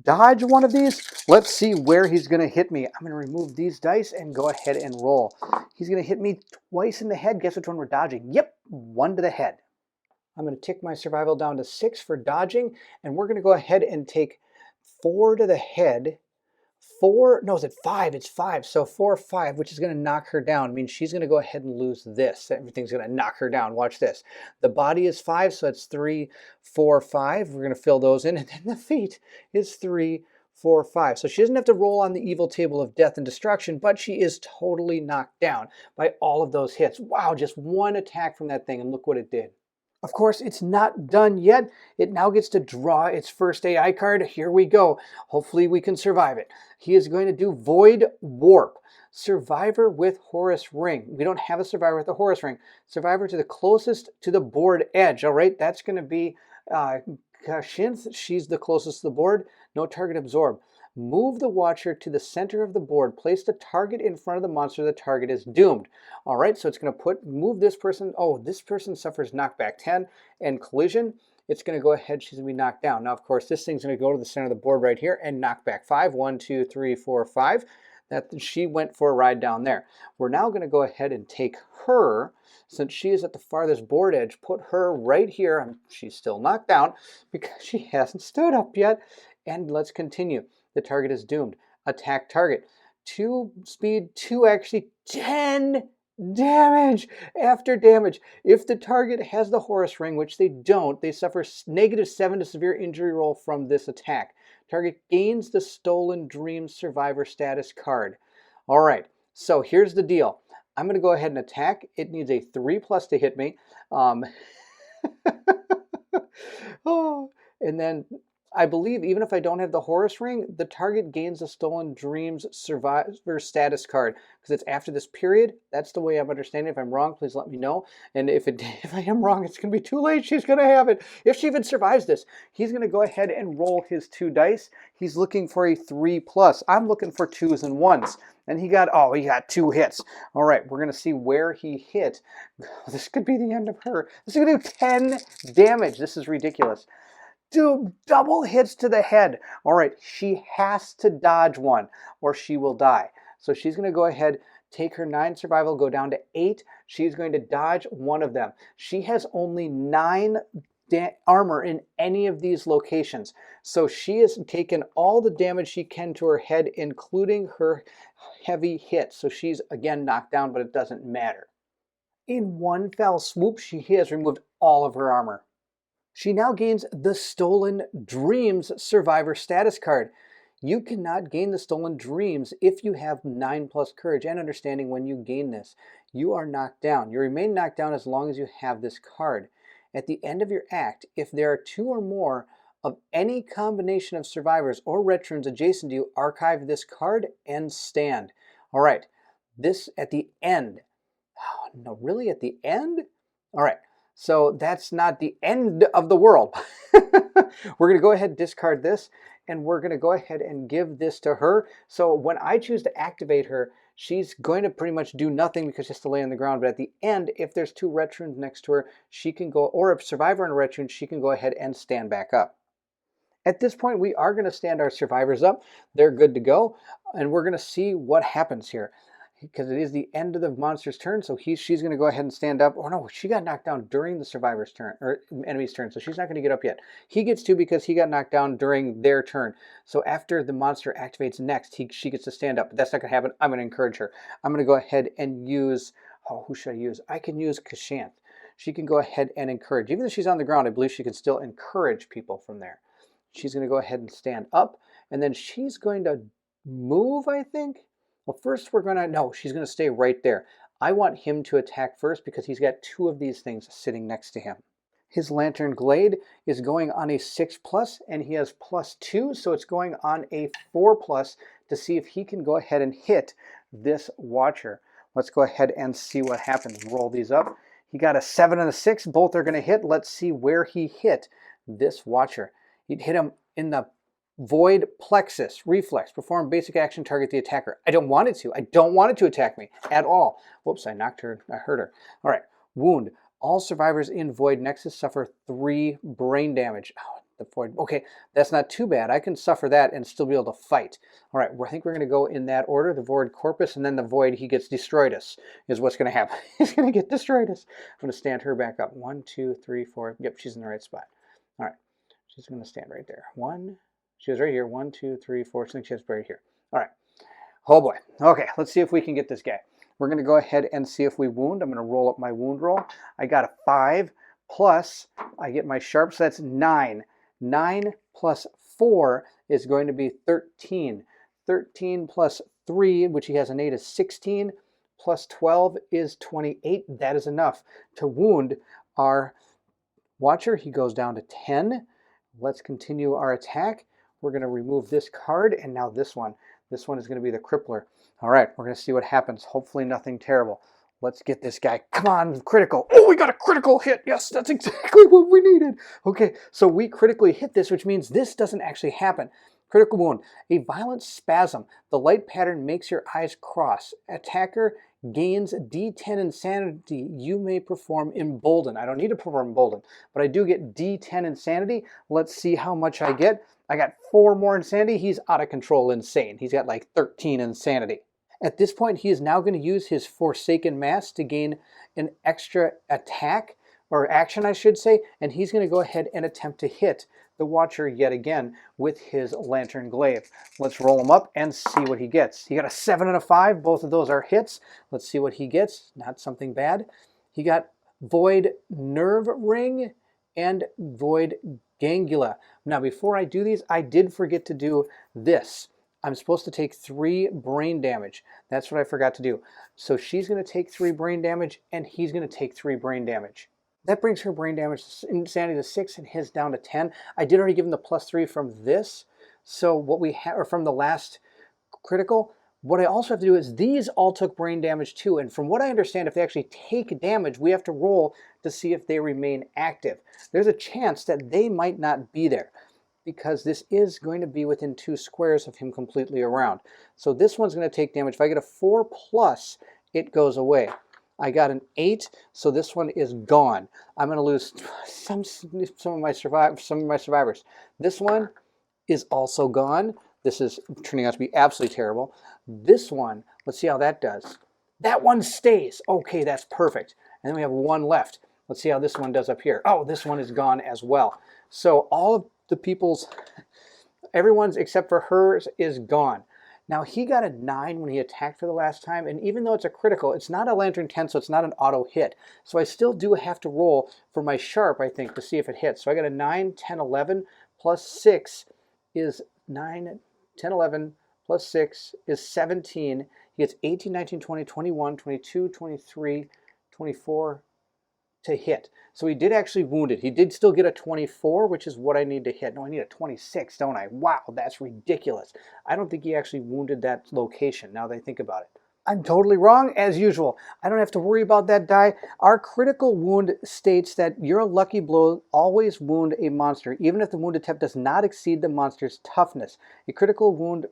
dodge one of these. Let's see where he's going to hit me. I'm going to remove these dice and go ahead and roll. He's going to hit me twice in the head. Guess which one we're dodging? Yep, 1 to the head. I'm going to tick my survival down to 6 for dodging, and we're going to go ahead and take 4 to the head. 4, no, is it 5? It's 5. So 4, 5, which is going to knock her down. I mean, she's going to go ahead and lose this. Everything's going to knock her down. Watch this. The body is 5, so it's 3, 4, 5. We're going to fill those in, and then the feet is 3, 4, 5. So she doesn't have to roll on the evil table of death and destruction, but she is totally knocked down by all of those hits. Wow, just 1 attack from that thing, and look what it did. Of course, it's not done yet. It now gets to draw its first AI card. Here we go. Hopefully we can survive it. He is going to do Void Warp. Survivor with Horus Ring. We don't have a survivor with the Horus Ring. Survivor to the closest to the board edge. All right, that's going to be Kashinth. She's the closest to the board. No target absorb. Move the watcher to the center of the board. Place the target in front of the monster. The target is doomed. All right, so it's going to move this person. Oh, this person suffers knockback 10 and collision. It's going to go ahead. She's going to be knocked down. Now, of course, this thing's going to go to the center of the board right here and knock back 5. 1, 2, 3, 4, 5. She went for a ride down there. We're now going to go ahead and take her, since she is at the farthest board edge, put her right here. She's still knocked down because she hasn't stood up yet. And let's continue. The target is doomed. Attack target. 2 speed, 2 actually, 10 damage after damage. If the target has the Horus Ring, which they don't, they suffer -7 to severe injury roll from this attack. Target gains the Stolen Dreams Survivor status card. All right, so here's the deal. I'm going to go ahead and attack. It needs a 3+ to hit me. Oh, and then I believe even if I don't have the Horus Ring, the target gains the Stolen Dreams Survivor status card because it's after this period. That's the way I'm understanding it. If I'm wrong, please let me know. And if I am wrong, it's going to be too late. She's going to have it. If she even survives this, he's going to go ahead and roll his 2 dice. He's looking for a 3+. I'm looking for 2s and 1s. And he got 2 hits. All right, we're going to see where he hit. This could be the end of her. This is going to do 10 damage. This is ridiculous. 2 double hits to the head. All right, she has to dodge one or she will die. So she's going to go ahead, take her 9 survival, go down to 8. She's going to dodge one of them. She has only 9 armor in any of these locations. So she has taken all the damage she can to her head, including her heavy hit. So she's again knocked down, but it doesn't matter. In one fell swoop, she has removed all of her armor. She now gains the Stolen Dreams Survivor status card. You cannot gain the Stolen Dreams if you have 9+ courage and understanding when you gain this. You are knocked down. You remain knocked down as long as you have this card. At the end of your act, if there are 2 or more of any combination of survivors or veterans adjacent to you, archive this card and stand. All right, this at the end. Oh, no, really at the end? All right, so that's not the end of the world. We're going to go ahead and discard this, and we're going to go ahead and give this to her. So when I choose to activate her, she's going to pretty much do nothing because she has to lay on the ground. But at the end, if there's 2 veterans next to her, she can go, or a survivor and a veteran, she can go ahead and stand back up. At this point, we are going to stand our survivors up. They're good to go, and we're going to see what happens here. Because it is the end of the monster's turn, so she's going to go ahead and stand up. Oh no, she got knocked down during the survivor's turn, or enemy's turn, so she's not going to get up yet. He gets 2 because he got knocked down during their turn. So after the monster activates next, she gets to stand up. But that's not going to happen. I'm going to encourage her. I'm going to go ahead and use, who should I use? I can use Kashanth. She can go ahead and encourage. Even if she's on the ground, I believe she can still encourage people from there. She's going to go ahead and stand up, and then she's going to move, I think. Well, first she's going to stay right there. I want him to attack first because he's got 2 of these things sitting next to him. His Lantern Glade is going on a 6+, and he has +2, so it's going on a 4+ to see if he can go ahead and hit this Watcher. Let's go ahead and see what happens. Roll these up. He got a 7 and a 6. Both are going to hit. Let's see where he hit this Watcher. He'd hit him in the Void Plexus Reflex. Perform basic action, target the attacker. I don't want it to. I don't want it to attack me at all. Whoops, I knocked her. I hurt her. All right. Wound. All survivors in Void Nexus suffer 3 brain damage. Oh, the Void. Okay, that's not too bad. I can suffer that and still be able to fight. All right, I think we're going to go in that order. The Void Corpus and then the Void, he gets destroyed us, is what's going to happen. He's going to get destroyed us. I'm going to stand her back up. 1, 2, 3, 4. Yep, she's in the right spot. All right. She's going to stand right there. 1. She was right here. 1, 2, 3, 4. I think she was right here. All right. Oh boy. Okay, let's see if we can get this guy. We're going to go ahead and see if we wound. I'm going to roll up my wound roll. I got a 5 plus I get my sharp, so that's 9. 9 plus 4 is going to be 13. 13 plus 3, which he has an 8, is 16. Plus 12 is 28. That is enough to wound our Watcher. He goes down to 10. Let's continue our attack. We're going to remove this card, and now this one. This one is going to be the Crippler. All right, we're going to see what happens. Hopefully nothing terrible. Let's get this guy. Come on, critical. Oh, we got a critical hit. Yes, that's exactly what we needed. Okay, so we critically hit this, which means this doesn't actually happen. Critical wound. A violent spasm. The light pattern makes your eyes cross. Attacker gains D10 insanity. You may perform embolden. I don't need to perform embolden, but I do get D10 insanity. Let's see how much I get. I got 4 more insanity. He's out of control insane. He's got like 13 insanity. At this point, he is now going to use his Forsaken Mask to gain an extra attack, or action I should say, and he's going to go ahead and attempt to hit the Watcher yet again with his Lantern Glaive. Let's roll him up and see what he gets. He got a 7 and a 5. Both of those are hits. Let's see what he gets. Not something bad. He got Void Nerve Ring and Void Gangula. Now, before I do these, I did forget to do this. I'm supposed to take 3 brain damage. That's what I forgot to do. So she's going to take 3 brain damage, and he's going to take 3 brain damage. That brings her brain damage insanity to 6 and his down to 10. I did already give him the +3 from this. So what we have, or from the last critical, what I also have to do is these all took brain damage too. And from what I understand, if they actually take damage, we have to roll to see if they remain active. There's a chance that they might not be there, because this is going to be within 2 squares of him completely around. So this one's going to take damage. If I get a 4+, it goes away. I got an 8, so this one is gone. I'm going to lose some of my survivors. This one is also gone. This is turning out to be absolutely terrible. This one, let's see how that does. That one stays. Okay, that's perfect. And then we have 1 left. Let's see how this one does up here. Oh, this one is gone as well. So all of the people's, everyone's except for hers is gone. Now he got a 9 when he attacked for the last time, and even though it's a critical, it's not a Lantern 10, so it's not an auto hit. So I still do have to roll for my sharp, I think, to see if it hits. So I got a 9, 10, 11, plus 6 is 9, 10, 11, plus 6 is 17. He gets 18, 19, 20, 21, 22, 23, 24 to hit. So he did actually wound it. He did still get a 24, which is what I need to hit. No, I need a 26, don't I? Wow, that's ridiculous. I don't think he actually wounded that location, now that I think about it. I'm totally wrong, as usual. I don't have to worry about that die. Our critical wound states that your lucky blow always wound a monster, even if the wound attempt does not exceed the monster's toughness. A critical wound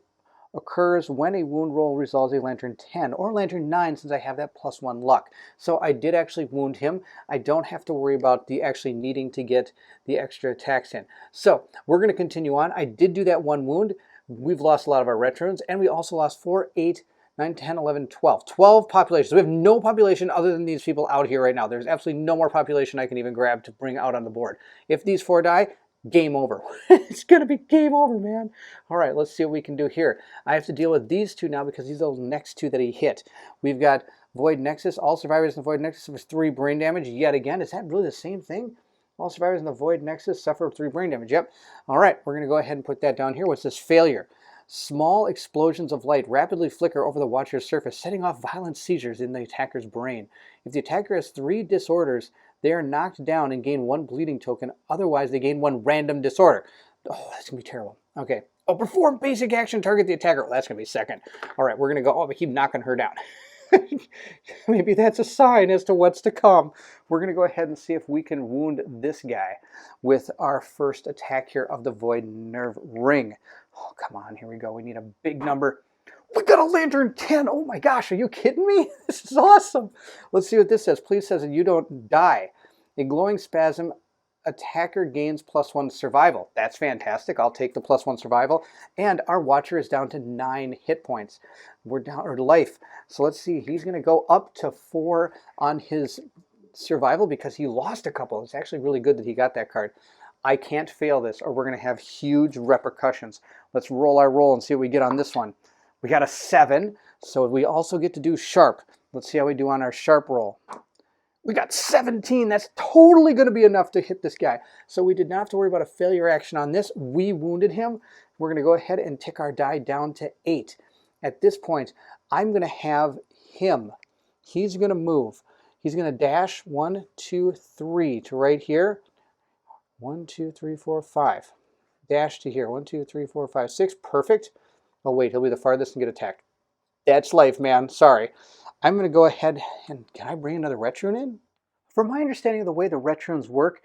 occurs when a wound roll resolves a Lantern 10 or Lantern 9, since I have that +1 luck. So I did actually wound him. I don't have to worry about the actually needing to get the extra attacks in. So we're going to continue on. I did do that 1 wound. We've lost a lot of our retrons, and we also lost 4, 8, 9, 10, 11, 12. 12 populations. We have no population other than these people out here right now. There's absolutely no more population I can even grab to bring out on the board. If these 4 die, game over. It's going to be game over, man. All right, let's see what we can do here. I have to deal with these 2 now because these are the next 2 that he hit. We've got Void Nexus. All survivors in the Void Nexus suffer 3 brain damage yet again. Is that really the same thing? All survivors in the Void Nexus suffer 3 brain damage. Yep. All right, we're going to go ahead and put that down here. What's this? Failure. Small explosions of light rapidly flicker over the watcher's surface, setting off violent seizures in the attacker's brain. If the attacker has 3 disorders, they are knocked down and gain 1 bleeding token. Otherwise, they gain 1 random disorder. Oh, that's going to be terrible. Okay. Oh, perform basic action, target the attacker. Well, that's going to be second. All right, we're going to go, but keep knocking her down. Maybe that's a sign as to what's to come. We're going to go ahead and see if we can wound this guy with our first attack here of the Void Nerve Ring. Oh, come on. Here we go. We need a big number. We got a Lantern 10. Oh my gosh, are you kidding me? This is awesome. Let's see what this says. Please says that you don't die. A glowing spasm, attacker gains +1 survival. That's fantastic. I'll take the +1 survival. And our watcher is down to 9 hit points. We're down, or life. So let's see. He's going to go up to 4 on his survival because he lost a couple. It's actually really good that he got that card. I can't fail this or we're going to have huge repercussions. Let's roll our roll and see what we get on this one. We got a 7, so we also get to do sharp. Let's see how we do on our sharp roll. We got 17. That's totally going to be enough to hit this guy. So we did not have to worry about a failure action on this. We wounded him. We're going to go ahead and tick our die down to 8. At this point, I'm going to have him. He's going to move. He's going to dash 1, 2, 3 to right here. 1, 2, 3, 4, 5. Dash to here. 1, 2, 3, 4, 5, 6. Perfect. Oh, wait, he'll be the farthest and get attacked. That's life, man. Sorry. I'm going to go ahead and... Can I bring another Retrune in? From my understanding of the way the Retrunes work,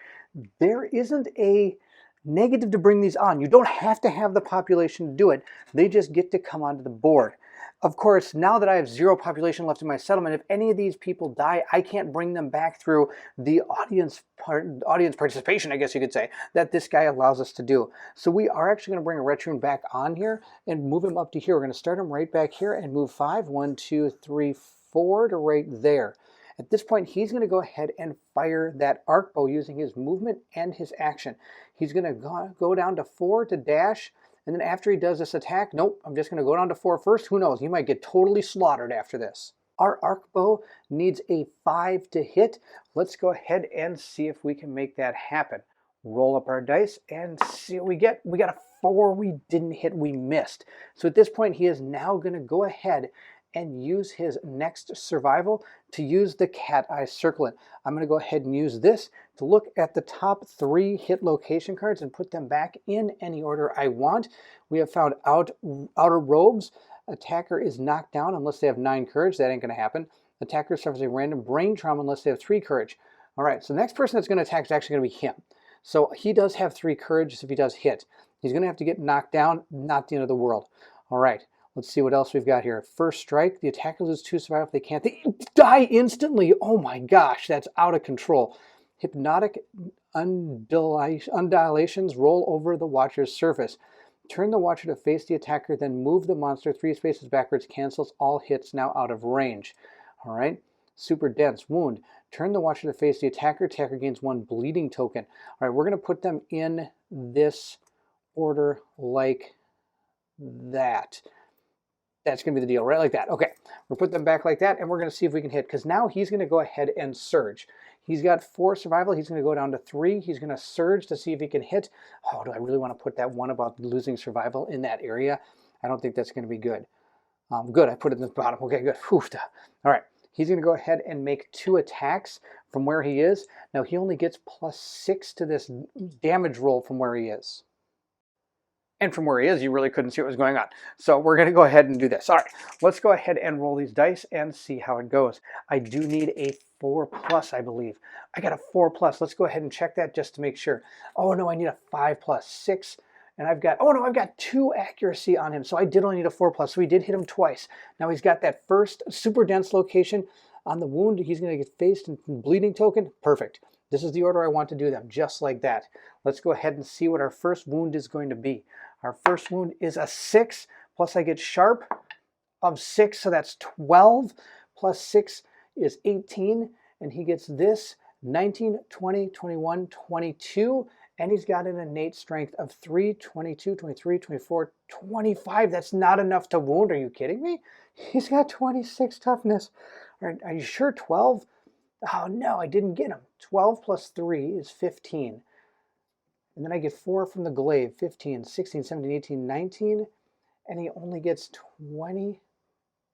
there isn't a negative to bring these on. You don't have to have the population to do it. They just get to come onto the board. Of course, now that I have 0 population left in my settlement, if any of these people die, I can't bring them back through the audience participation, I guess you could say, that this guy allows us to do. So we are actually going to bring a Retrune back on here and move him up to here. We're going to start him right back here and move 5, 1, 2, 3, 4 to right there. At this point, he's going to go ahead and fire that arc bow using his movement and his action. He's going to go down to 4 to dash. And then after he does this attack, nope, I'm just going to go down to 4 first. Who knows? He might get totally slaughtered after this. Our arc bow needs a 5 to hit. Let's go ahead and see if we can make that happen. Roll up our dice and see what we get. We got a 4. We didn't hit. We missed. So at this point, he is now going to go ahead and use his next survival to use the cat eye circlet. I'm going to go ahead and use this to look at the top 3 hit location cards and put them back in any order I want. We have found outer robes. Attacker is knocked down unless they have 9 courage. That ain't going to happen. Attacker suffers a random brain trauma unless they have 3 courage. All right, so the next person that's going to attack is actually going to be him. So he does have 3 courage if he does hit. He's going to have to get knocked down, not the end of the world. All right. Let's see what else we've got here. First strike, the attacker loses 2 survival if they can't. They die instantly. Oh my gosh, that's out of control. Hypnotic undulations roll over the watcher's surface. Turn the watcher to face the attacker, then move the monster 3 spaces backwards, cancels all hits now out of range. All right, super dense, wound. Turn the Watcher to face the attacker. Attacker gains 1 bleeding token. All right, we're going to put them in this order like that. That's going to be the deal, right like that. Okay, we'll put them back like that, and we're going to see if we can hit, because now he's going to go ahead and surge. He's got 4 survival. He's going to go down to 3. He's going to surge to see if he can hit. Oh, do I really want to put that one about losing survival in that area? I don't think that's going to be good. Good, I put it in the bottom. Okay, good. Whew. All right, he's going to go ahead and make 2 attacks from where he is. Now, he only gets +6 to this damage roll from where he is. And from where he is, you really couldn't see what was going on. So we're going to go ahead and do this. All right, let's go ahead and roll these dice and see how it goes. I do need a 4+, I believe. I got a 4+. Let's go ahead and check that just to make sure. Oh, no, I need a 5+, 6. And I've got, oh, no, I've got 2 accuracy on him. So I did only need a 4+. So we did hit him twice. Now he's got that first super dense location on the wound. He's going to get faced and bleeding token. Perfect. This is the order I want to do them, just like that. Let's go ahead and see what our first wound is going to be. Our first wound is a 6, plus I get sharp of 6, so that's 12, plus 6 is 18, and he gets this 19, 20, 21, 22, and he's got an innate strength of 3, 22, 23, 24, 25. That's not enough to wound. Are you kidding me? He's got 26 toughness. Are you sure 12? Oh, no, I didn't get him. 12 plus 3 is 15. And then I get 4 from the glaive, 15, 16, 17, 18, 19, and he only gets 20,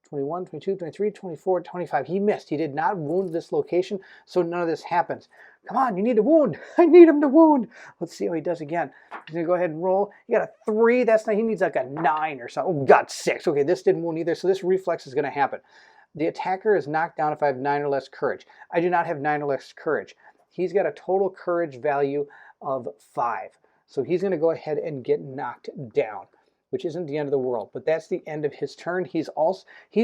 21, 22, 23, 24, 25. He missed. He did not wound this location, so none of this happens. Come on, you need to wound. I need him to wound. Let's see how he does again. He's going to go ahead and roll. He got a 3. That's not, he needs like a 9 or something. Oh, got 6. Okay, this didn't wound either, so this reflex is going to happen. The attacker is knocked down if I have 9 or less courage. I do not have 9 or less courage. He's got a total courage value of 5. So he's going to go ahead and get knocked down, which isn't the end of the world, but that's the end of his turn. He's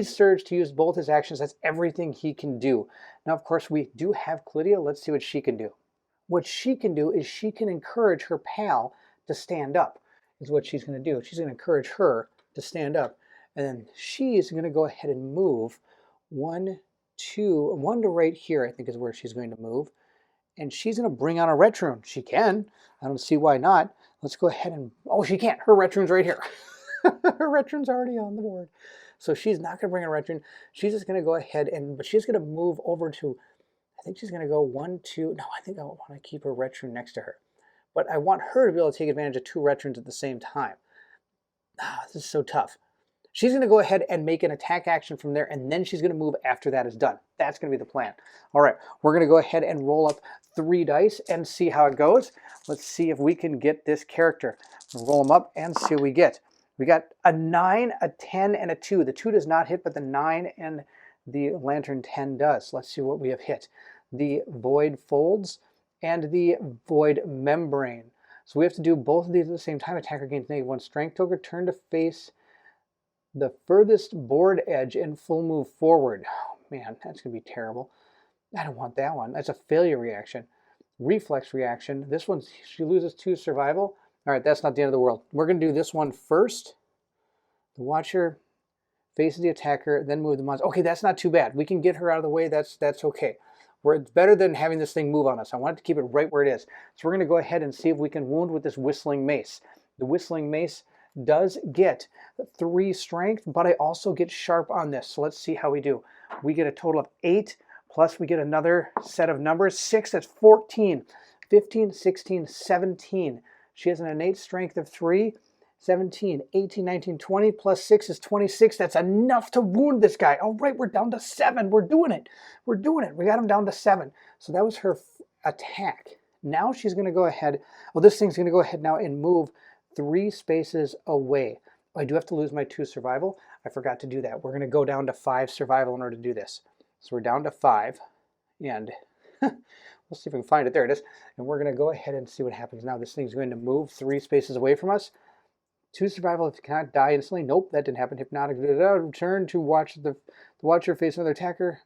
surged to use both his actions. That's everything he can do. Now, of course, we do have Clydia. Let's see what she can do. What she can do is she can encourage her pal to stand up, is what she's going to do. She's going to encourage her to stand up, and then she's going to go ahead and move 1 to right here, I think is where she's going to move. And she's going to bring on a Retroon. She can. I don't see why not. Let's go ahead and... Oh, she can't. Her Retroon's right here. Her Retroon's already on the board. So she's not going to bring a Retroon. She's just going to go ahead and... But she's going to move over to... I think she's going to go 1, 2... No, I think I want to keep her Retroon next to her. But I want her to be able to take advantage of 2 Retroons at the same time. Ah, this is so tough. She's going to go ahead and make an attack action from there, and then she's going to move after that is done. That's going to be the plan. All right, we're going to go ahead and roll up 3 dice and see how it goes. Let's see if we can get this character. We'll roll them up and see what we get. We got a 9, a 10, and a 2. The 2 does not hit, but the 9 and the Lantern 10 does. Let's see what we have hit. The Void Folds and the Void Membrane. So we have to do both of these at the same time. Attacker gains -1 strength token. Turn to face the furthest board edge and full move forward. Oh, man, that's going to be terrible. I don't want that one. That's a failure reaction. Reflex reaction. This one, she loses 2 survival. All right, that's not the end of the world. We're going to do this one first. The Watcher faces the attacker, then move the monster. Okay, that's not too bad. We can get her out of the way. That's okay. It's better than having this thing move on us. I want it to keep it right where it is. So we're going to go ahead and see if we can wound with this Whistling Mace. The Whistling Mace does get 3 strength, but I also get sharp on this. So let's see how we do. We get a total of 8, plus we get another set of numbers. 6, that's 14. 15, 16, 17. She has an innate strength of 3. 17, 18, 19, 20, plus 6 is 26. That's enough to wound this guy. All right, we're down to 7. We're doing it. We're doing it. We got him down to 7. So that was her attack. Now she's going to go ahead. Well, this thing's going to go ahead now and move 3 spaces away. I do have to lose my 2 survival. I forgot to do that. We're going to go down to 5 survival in order to do this. So we're down to 5, and we'll see if we can find it. There it is. And we're going to go ahead and see what happens now. This thing's going to move 3 spaces away from us. 2 survival if you cannot die instantly. Nope, that didn't happen. Hypnotic. Turn to watch the Watcher face another attacker.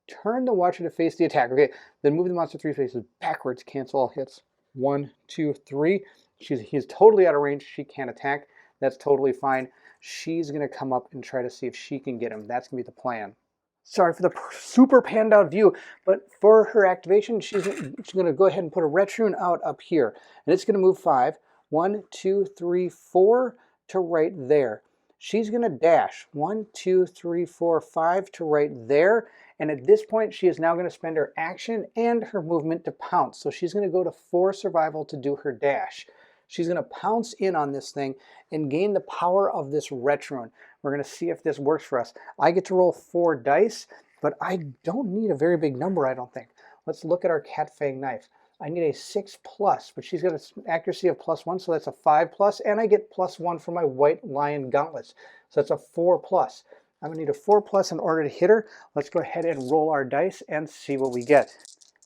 Turn the Watcher to face the attacker. Okay, then move the monster 3 spaces backwards. Cancel all hits. 1, 2, 3. He's totally out of range. She can't attack. That's totally fine. She's going to come up and try to see if she can get him. That's going to be the plan. Sorry for the super panned out view, but for her activation, she's going to go ahead and put a ret rune out up here. And it's going to move 5. 1, 2, 3, 4 to right there. She's going to dash 1, 2, 3, 4, 5 to right there. And at this point, she is now going to spend her action and her movement to pounce. So she's going to go to 4 survival to do her dash. She's going to pounce in on this thing and gain the power of this ret rune. We're going to see if this works for us. I get to roll 4 dice, but I don't need a very big number, I don't think. Let's look at our Cat Fang knife. I need a 6+, but she's got an accuracy of +1, so that's a 5+, and I get +1 for my White Lion gauntlets, so that's a 4+. I'm going to need a 4+ in order to hit her. Let's go ahead and roll our dice and see what we get.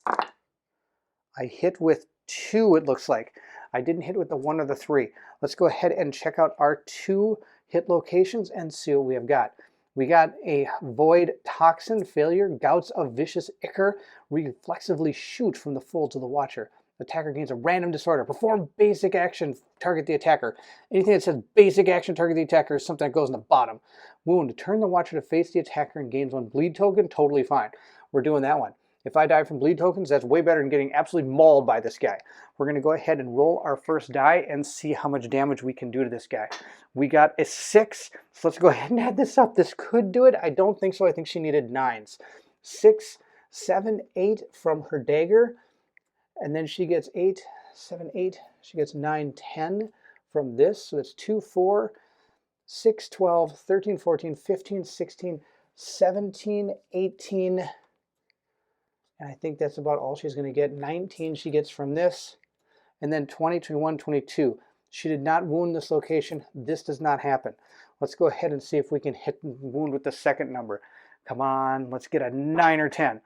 I hit with 2, it looks like. I didn't hit with the 1 or the 3. Let's go ahead and check out our 2 hit locations and see what we have got. We got a Void Toxin failure, Gouts of Vicious Ichor, reflexively shoot from the full to the watcher. Attacker gains a random disorder. Perform basic action, target the attacker. Anything that says basic action, target the attacker is something that goes in the bottom. Wound, turn the watcher to face the attacker and gains 1 bleed token, totally fine. We're doing that one. If I die from bleed tokens, that's way better than getting absolutely mauled by this guy. We're going to go ahead and roll our first die and see how much damage we can do to this guy. We got a 6, so let's go ahead and add this up. This could do it. I don't think so. I think she needed 9s. 6, 7, 8 from her dagger, and then she gets 8, 7, 8. She gets 9, 10 from this, so that's 2, 4, 6, 12, 13, 14, 15, 16, 17, 18, and I think that's about all she's going to get. 19 she gets from this. And then 20, 21, 22. She did not wound this location. This does not happen. Let's go ahead and see if we can hit wound with the second number. Come on, let's get a 9 or 10.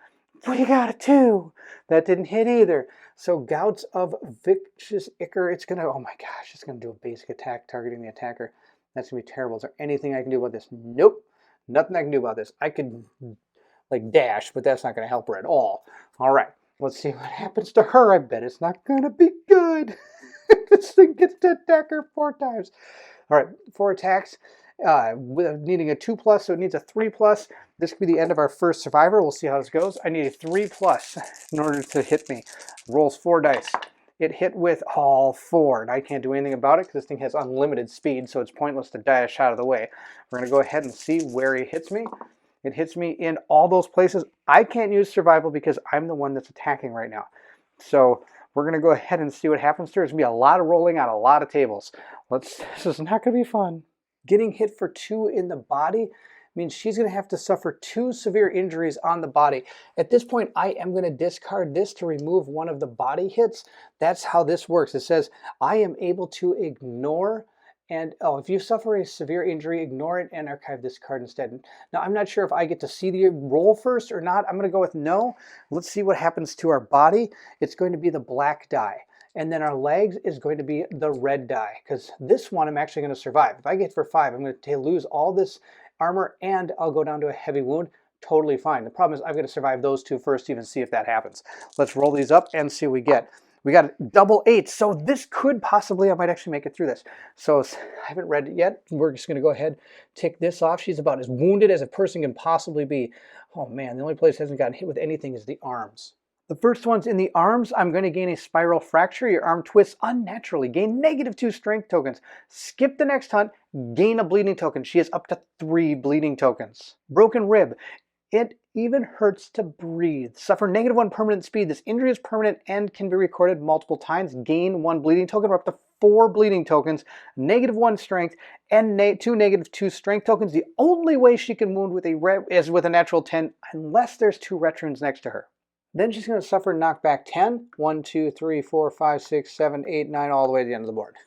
We got a 2. That didn't hit either. So Gouts of Vicious Ichor, it's going to, oh my gosh, it's going to do a basic attack targeting the attacker. That's going to be terrible. Is there anything I can do about this? Nope. Nothing I can do about this. I could like dash, but that's not going to help her at all. All right, let's see what happens to her. I bet it's not going to be good. This thing gets to attack her 4 times. All right, 4 attacks, needing a 2+, so it needs a 3+. This could be the end of our first survivor. We'll see how this goes. I need a 3+ in order to hit me. Rolls 4 dice. It hit with all 4, and I can't do anything about it because this thing has unlimited speed, so it's pointless to dash out of the way. We're going to go ahead and see where he hits me. It hits me in all those places. I can't use survival because I'm the one that's attacking right now. So we're going to go ahead and see what happens to her. There's going to be a lot of rolling on a lot of tables. This is not going to be fun. Getting hit for 2 in the body means she's going to have to suffer 2 severe injuries on the body. At this point, I am going to discard this to remove one of the body hits. That's how this works. It says, I am able to ignore. And if you suffer a severe injury, ignore it and archive this card instead. Now, I'm not sure if I get to see the roll first or not. I'm going to go with no. Let's see what happens to our body. It's going to be the black die. And then our legs is going to be the red die. Because this one I'm actually going to survive. If I get for 5, I'm going to lose all this armor and I'll go down to a heavy wound. Totally fine. The problem is I've got to survive those 2 first to even see if that happens. Let's roll these up and see what we get. We got double 8, so this could possibly, I might actually make it through this. So I haven't read it yet. We're just going to go ahead, take this off. She's about as wounded as a person can possibly be. Oh man, the only place that hasn't gotten hit with anything is the arms. The first one's in the arms. I'm going to gain a spiral fracture. Your arm twists unnaturally. Gain -2 strength tokens. Skip the next hunt. Gain a bleeding token. She has up to 3 bleeding tokens. Broken rib. It even hurts to breathe. Suffer -1 permanent speed. This injury is permanent and can be recorded multiple times. Gain 1 bleeding token or up to 4 bleeding tokens. -1 strength and 2 -2 strength tokens. The only way she can wound with is with a natural 10 unless there's 2 ret runes next to her. Then she's going to suffer knockback 10. 1, 2, 3, 4, 5, 6, 7, 8, 9, all the way to the end of the board.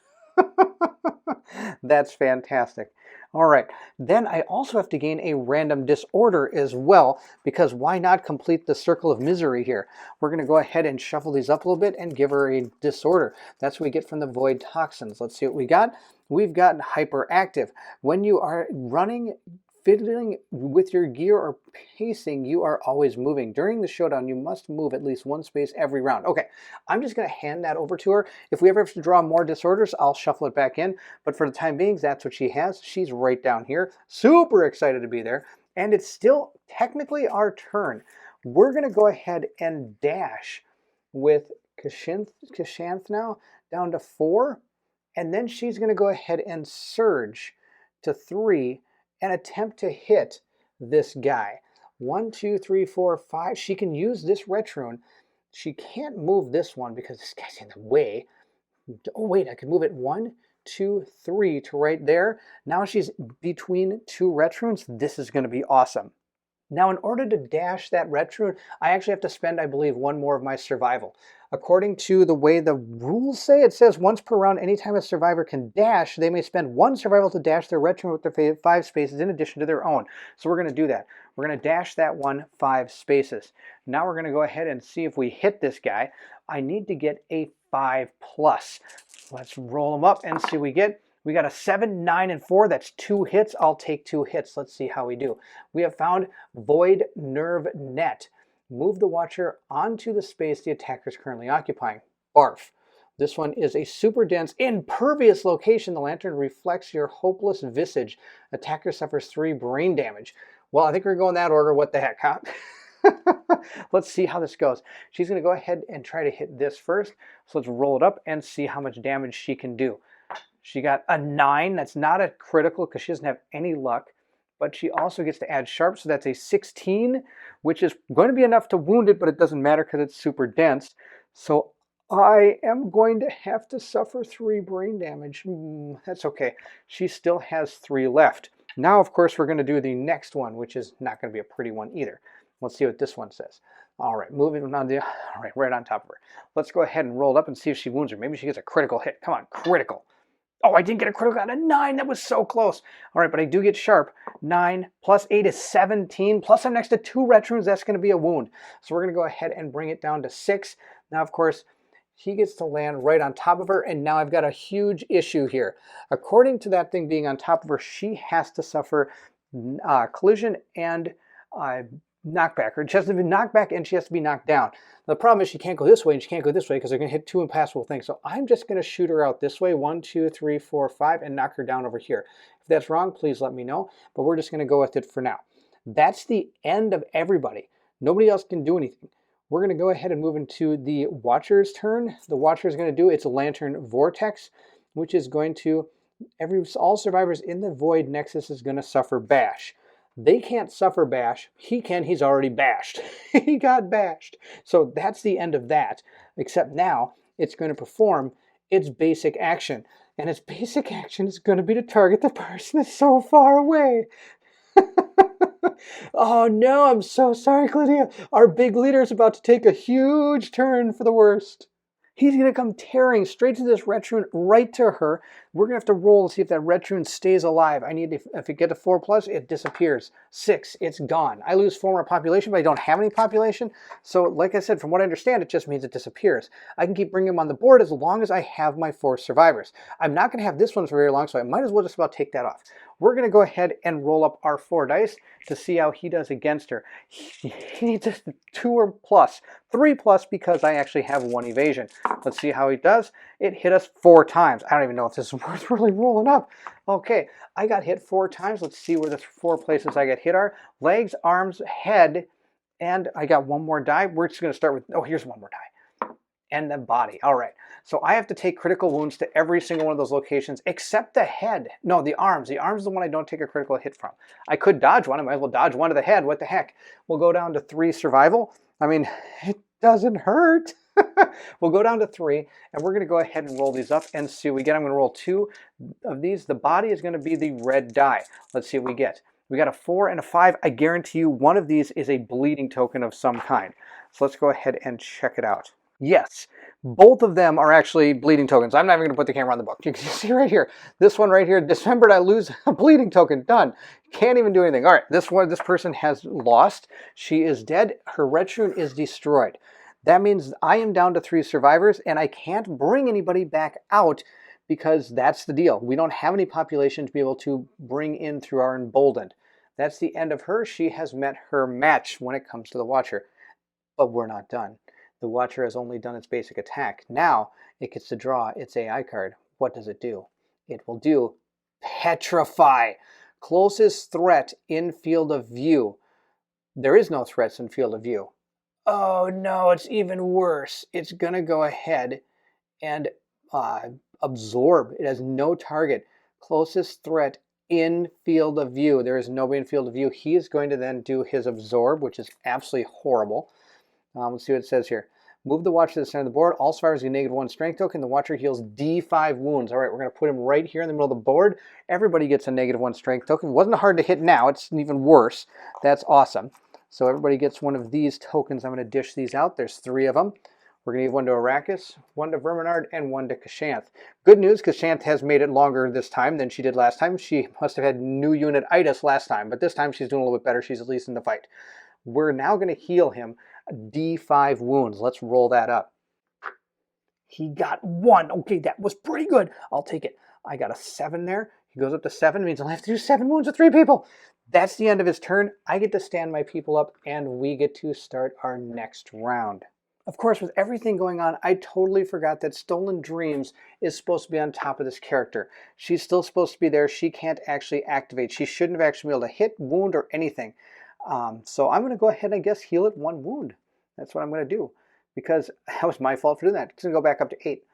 That's fantastic. All right, then I also have to gain a random disorder as well, because why not complete the circle of misery here? We're going to go ahead and shuffle these up a little bit and give her a disorder. That's what we get from the Void Toxins. Let's see what we got. We've got hyperactive. When you are running, fiddling with your gear or pacing, you are always moving. During the showdown, you must move at least 1 space every round. Okay, I'm just going to hand that over to her. If we ever have to draw more disorders, I'll shuffle it back in. But for the time being, that's what she has. She's right down here. Super excited to be there. And it's still technically our turn. We're going to go ahead and dash with Kashanth now down to 4. And then she's going to go ahead and surge to 3 and attempt to hit this guy. 1, 2, 3, 4, 5. She can use this Retroon. She can't move this one because this guy's in the way. Oh, wait, I can move it 1, 2, 3 to right there. Now she's between 2 Retroons. This is going to be awesome. Now, in order to dash that Retroon, I actually have to spend, I believe, 1 more of my survival. According to the way the rules say, it says once per round, anytime a survivor can dash, they may spend 1 survival to dash their Retroon with their 5 spaces in addition to their own. So we're going to do that. We're going to dash that 1 5 spaces. Now we're going to go ahead and see if we hit this guy. I need to get a 5+. Let's roll them up and see what we get. We got a 7, 9, and 4. That's 2 hits. I'll take 2 hits. Let's see how we do. We have found Void Nerve Net. Move the Watcher onto the space the attacker is currently occupying. Barf. This one is a super dense, impervious location. The lantern reflects your hopeless visage. Attacker suffers 3 brain damage. Well, I think we're going that order. What the heck, huh? Let's see how this goes. She's going to go ahead and try to hit this first. So let's roll it up and see how much damage she can do. She got a 9. That's not a critical because she doesn't have any luck. But she also gets to add sharp, so that's a 16, which is going to be enough to wound it, but it doesn't matter because it's super dense. So I am going to have to suffer 3 brain damage. That's okay. She still has 3 left. Now, of course, we're going to do the next one, which is not going to be a pretty one either. Let's see what this one says. All right, moving on to, all right, right on top of her. Let's go ahead and roll it up and see if she wounds her. Maybe she gets a critical hit. Come on, critical. Oh, I didn't get a critical. I got a 9. That was so close. All right, but I do get sharp. 9 plus 8 is 17. Plus I'm next to 2 Retroons. That's going to be a wound. So we're going to go ahead and bring it down to 6. Now, of course, he gets to land right on top of her. And now I've got a huge issue here. According to that thing being on top of her, she has to suffer collision and knockback. Or she has to be knocked back and she has to be knocked down. The problem is she can't go this way and she can't go this way because they're going to hit 2 impassable things. So I'm just going to shoot her out this way, 1, 2, 3, 4, 5, and knock her down over here. If that's wrong, please let me know. But we're just going to go with it for now. That's the end of everybody. Nobody else can do anything. We're going to go ahead and move into the Watcher's turn. The Watcher is going to do its Lantern Vortex, which is going to, all survivors in the Void Nexus is going to suffer bash. They can't suffer bash. He can. He's already bashed. He got bashed. So that's the end of that. Except now it's going to perform its basic action. And its basic action is going to be to target the person that's so far away. Oh no, I'm so sorry, Lydia. Our big leader is about to take a huge turn for the worst. He's going to come tearing straight to this Retroon, right to her. We're going to have to roll to see if that Retroon stays alive. I need, if it gets a 4+, it disappears. 6, it's gone. I lose 4 more population, but I don't have any population. So like I said, from what I understand, it just means it disappears. I can keep bringing them on the board as long as I have my 4 survivors. I'm not going to have this one for very long, so I might as well just about take that off. We're going to go ahead and roll up our 4 dice to see how he does against her. He needs a 2 or plus, 3+ because I actually have 1 evasion. Let's see how he does. It hit us 4 times. I don't even know if this is worth really rolling up. Okay, I got hit 4 times. Let's see where the 4 places I get hit are. Legs, arms, head, and I got 1 more die. We're just going to start with, oh, here's 1 more die. And the body. All right. So I have to take critical wounds to every single one of those locations except the head. No, the arms. The arms is the one I don't take a critical hit from. I could dodge one. I might as well dodge 1 to the head. What the heck? We'll go down to 3 survival. I mean, it doesn't hurt. We'll go down to 3, and we're going to go ahead and roll these up and see what we get. I'm going to roll 2 of these. The body is going to be the red die. Let's see what we get. We got a 4 and a 5. I guarantee you one of these is a bleeding token of some kind. So let's go ahead and check it out. Yes, both of them are actually bleeding tokens. I'm not even going to put the camera on the book. You can see right here. This one right here, dismembered, I lose a bleeding token. Done. Can't even do anything. All right, this person has lost. She is dead. Her Retroon is destroyed. That means I am down to 3 survivors, and I can't bring anybody back out because that's the deal. We don't have any population to be able to bring in through our Emboldened. That's the end of her. She has met her match when it comes to the Watcher. But we're not done. The Watcher has only done its basic attack. Now it gets to draw its AI card. What does it do? It will do Petrify. Closest threat in field of view. There is no threats in field of view. Oh no, it's even worse. It's going to go ahead and absorb. It has no target. Closest threat in field of view. There is nobody in field of view. He is going to then do his absorb, which is absolutely horrible. Let's see what it says here. Move the watcher to the center of the board. All survivors get -1 strength token. The watcher heals D5 wounds. All right, we're going to put him right here in the middle of the board. Everybody gets a -1 strength token. It wasn't hard to hit now. It's even worse. That's awesome. So everybody gets one of these tokens. I'm going to dish these out. There's 3 of them. We're going to give one to Arrakis, one to Verminard, and one to Kashanth. Good news, Kashanth has made it longer this time than she did last time. She must have had new unit-itis last time, but this time she's doing a little bit better. She's at least in the fight. We're now going to heal him D5 wounds. Let's roll that up. He got 1. Okay, that was pretty good. I'll take it. I got a 7 there. He goes up to 7. It means I'll have to do 7 wounds with 3 people. That's the end of his turn. I get to stand my people up, and we get to start our next round. Of course, with everything going on, I totally forgot that Stolen Dreams is supposed to be on top of this character. She's still supposed to be there. She can't actually activate. She shouldn't have actually been able to hit, wound, or anything. So I'm going to go ahead and I guess heal it 1 wound. That's what I'm going to do because that was my fault for doing that. It's going to go back up to 8.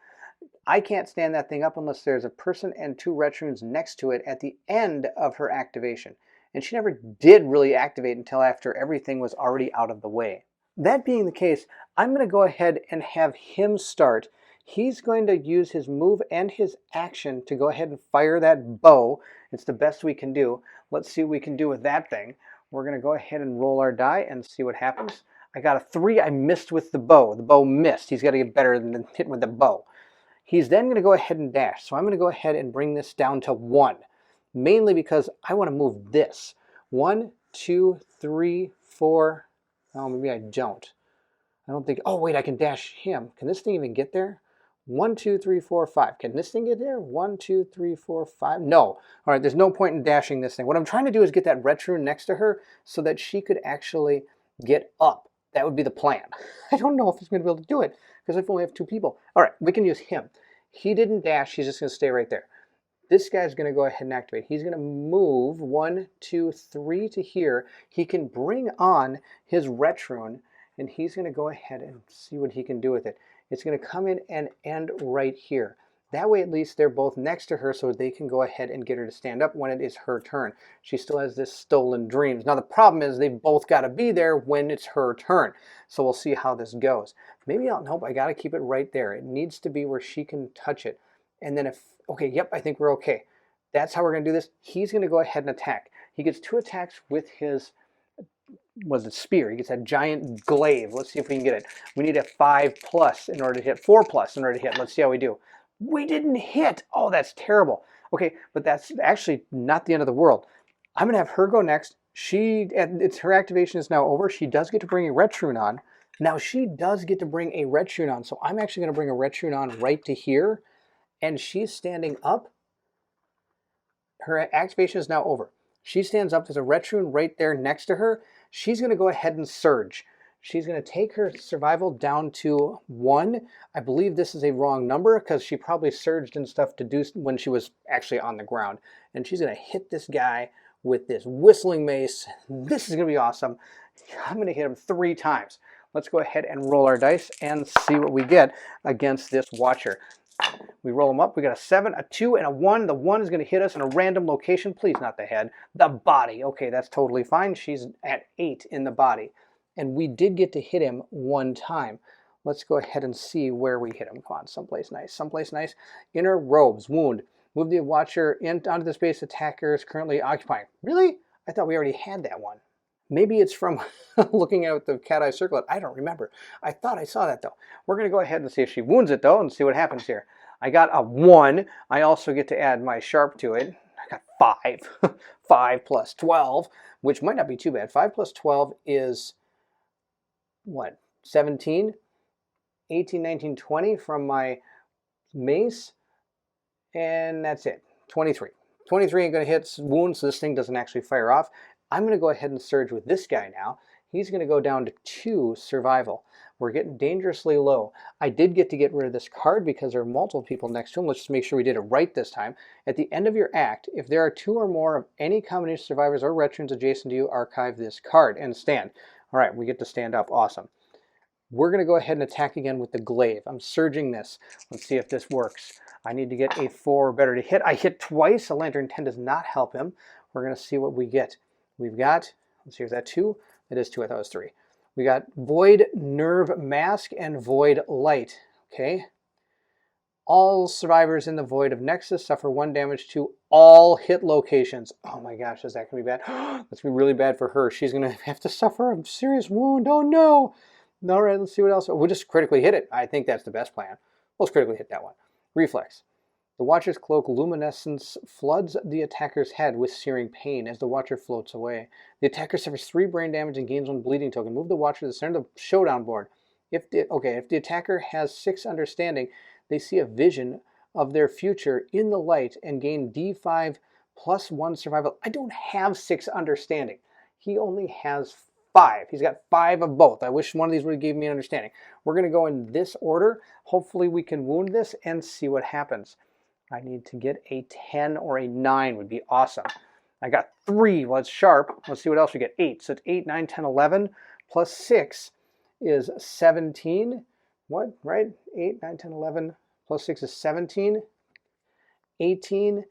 I can't stand that thing up unless there's a person and 2 ret runes next to it at the end of her activation. And she never did really activate until after everything was already out of the way. That being the case, I'm going to go ahead and have him start. He's going to use his move and his action to go ahead and fire that bow. It's the best we can do. Let's see what we can do with that thing. We're going to go ahead and roll our die and see what happens. I got a 3. I missed with the bow. The bow missed. He's got to get better than hitting with the bow. He's then going to go ahead and dash. So I'm going to go ahead and bring this down to 1. Mainly because I want to move this. 1, 2, 3, 4. Oh, maybe I don't. I don't think. Oh, wait, I can dash him. Can this thing even get there? 1, 2, 3, 4, 5. Can this thing get there? 1, 2, 3, 4, 5. No. All right, there's no point in dashing this thing. What I'm trying to do is get that ret rune next to her so that she could actually get up. That would be the plan. I don't know if he's going to be able to do it because I only have 2 people. All right, we can use him. He didn't dash. He's just going to stay right there. This guy's going to go ahead and activate. He's going to move 1, 2, 3 to here. He can bring on his ret rune, and he's going to go ahead and see what he can do with it. It's going to come in and end right here. That way, at least, they're both next to her so they can go ahead and get her to stand up when it is her turn. She still has this Stolen Dreams. Now, the problem is they've both got to be there when it's her turn. So we'll see how this goes. Maybe nope, I got to keep it right there. It needs to be where she can touch it. And then if, okay, yep, I think we're okay. That's how we're going to do this. He's going to go ahead and attack. He gets 2 attacks with his spear. He gets that giant glaive. Let's see if we can get it. We need a 5+ in order to hit, 4+ in order to hit. Let's see how we do. We didn't hit. Oh, that's terrible. Okay, but that's actually not the end of the world. I'm going to have her go next. Her activation is now over. She does get to bring a ret rune on. Now she does get to bring a ret rune on. So I'm actually going to bring a ret rune on right to here. And she's standing up. Her activation is now over. She stands up. There's a ret rune right there next to her. She's going to go ahead and surge. She's going to take her survival down to 1. I believe this is a wrong number because she probably surged and stuff to do when she was actually on the ground. And she's going to hit this guy with this whistling mace. This is going to be awesome. I'm going to hit him 3 times. Let's go ahead and roll our dice and see what we get against this watcher. We roll them up. We got a 7, a 2, and a 1. The 1 is going to hit us in a random location. Please, not the head. The body. Okay, that's totally fine. She's at 8 in the body. And we did get to hit him 1 time. Let's go ahead and see where we hit him. Come on, someplace nice. Someplace nice. Inner robes. Wound. Move the watcher onto the space attacker is currently occupying. Really? I thought we already had that one. Maybe it's from looking at the cat eye circlet. I don't remember. I thought I saw that, though. We're going to go ahead and see if she wounds it, though, and see what happens here. I got a 1. I also get to add my sharp to it. I got 5. 5 plus 12, which might not be too bad. 5 plus 12 is, what, 17? 18, 19, 20 from my mace. And that's it. 23. 23 ain't going to hit wounds, so this thing doesn't actually fire off. I'm going to go ahead and surge with this guy now. He's going to go down to 2 survival. We're getting dangerously low. I did get rid of this card because there are multiple people next to him. Let's just make sure we did it right this time. At the end of your act, if there are 2 or more of any combination of survivors or veterans adjacent to you, archive this card and stand. All right, we get to stand up. Awesome. We're going to go ahead and attack again with the glaive. I'm surging this. Let's see if this works. I need to get a 4 or better to hit. I hit twice. A Lantern 10 does not help him. We're going to see what we get. We've got, let's see, is that 2? It is 2. I thought it was 3. We got Void Nerve Mask and Void Light. Okay. All survivors in the Void of Nexus suffer 1 damage to all hit locations. Oh my gosh, is that going to be bad? That's going to be really bad for her. She's going to have to suffer a serious wound. Oh no. All right, let's see what else. We'll just critically hit it. I think that's the best plan. Let's critically hit that one. Reflex. The Watcher's Cloak luminescence floods the attacker's head with searing pain as the Watcher floats away. The attacker suffers 3 brain damage and gains 1 bleeding token. Move the Watcher to the center of the Showdown board. If the attacker has 6 understanding, they see a vision of their future in the light and gain D5 plus 1 survival. I don't have 6 understanding. He only has 5. He's got 5 of both. I wish one of these would have given me an understanding. We're going to go in this order. Hopefully we can wound this and see what happens. I need to get a 10 or a 9 would be awesome. I got 3. Well, it's sharp. Let's see what else we get. 8. So it's 8, 9, 10, 11 plus 6 is 17. What? Right? 8, 9, 10, 11 plus 6 is 17. 18,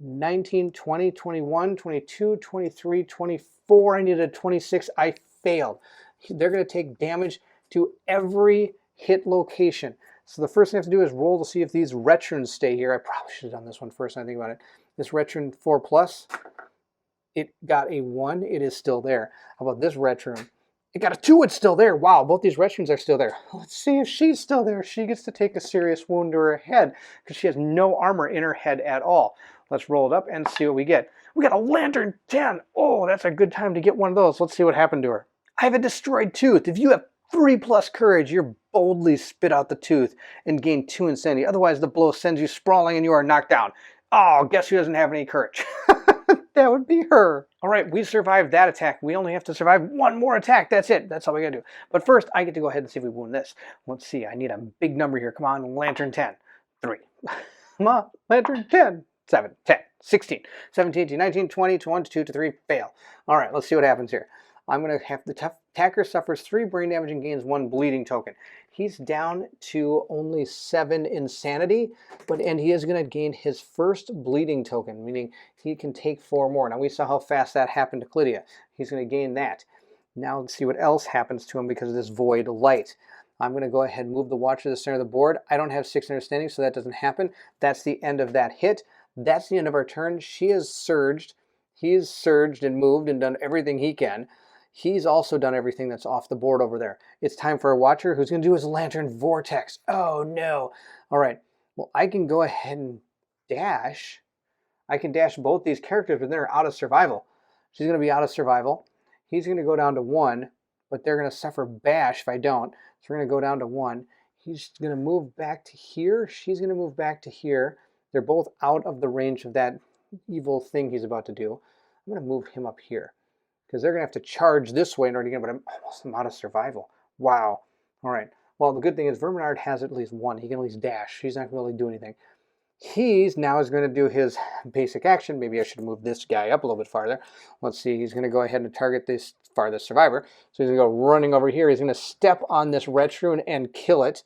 19, 20, 21, 22, 23, 24. I needed a 26. I failed. They're going to take damage to every hit location. So the first thing I have to do is roll to see if these Retrons stay here. I probably should have done this one first when I think about it. This Retron 4 plus, it got a 1. It is still there. How about this Retron? It got a 2. It's still there. Wow, both these Retrons are still there. Let's see if she's still there. She gets to take a serious wound to her head because she has no armor in her head at all. Let's roll it up and see what we get. We got a Lantern 10. Oh, that's a good time to get one of those. Let's see what happened to her. I have a destroyed tooth. If you have 3 plus courage, you're boldly spit out the tooth and gain 2 insanity. Otherwise, the blow sends you sprawling and you are knocked down. Oh, guess who doesn't have any courage? That would be her. All right, we survived that attack. We only have to survive 1 more attack. That's it. That's all we gotta do. But first, I get to go ahead and see if we wound this. Let's see. I need a big number here. Come on, Lantern 10. 3. Come on, Lantern 10. 7, 10, 16, 17, 18, 19, 20, 21, 22, 23, fail. All right, let's see what happens here. I'm going to have the attacker suffers 3 brain damage and gains 1 bleeding token. He's down to only 7 insanity, and he is going to gain his first bleeding token, meaning he can take 4 more. Now we saw how fast that happened to Clydia. He's going to gain that. Now let's see what else happens to him because of this void light. I'm going to go ahead and move the Watcher to the center of the board. I don't have 6 understanding, so that doesn't happen. That's the end of that hit. That's the end of our turn. She is surged. He's surged and moved and done everything he can. He's also done everything that's off the board over there. It's time for a Watcher who's going to do his Lantern Vortex. Oh no. All right. Well, I can go ahead and dash. I can dash both these characters, but they're out of survival. She's going to be out of survival. He's going to go down to 1, but they're going to suffer bash if I don't. So we're going to go down to 1. He's going to move back to here. She's going to move back to here. They're both out of the range of that evil thing he's about to do. I'm going to move him up here because they're going to have to charge this way in order to get him, but I'm out of survival. Wow. All right. Well, the good thing is Verminard has at least 1. He can at least dash. He's not going to really do anything. He's now is going to do his basic action. Maybe I should move this guy up a little bit farther. Let's see. He's going to go ahead and target this farthest survivor. So he's going to go running over here. He's going to step on this Retrune and kill it.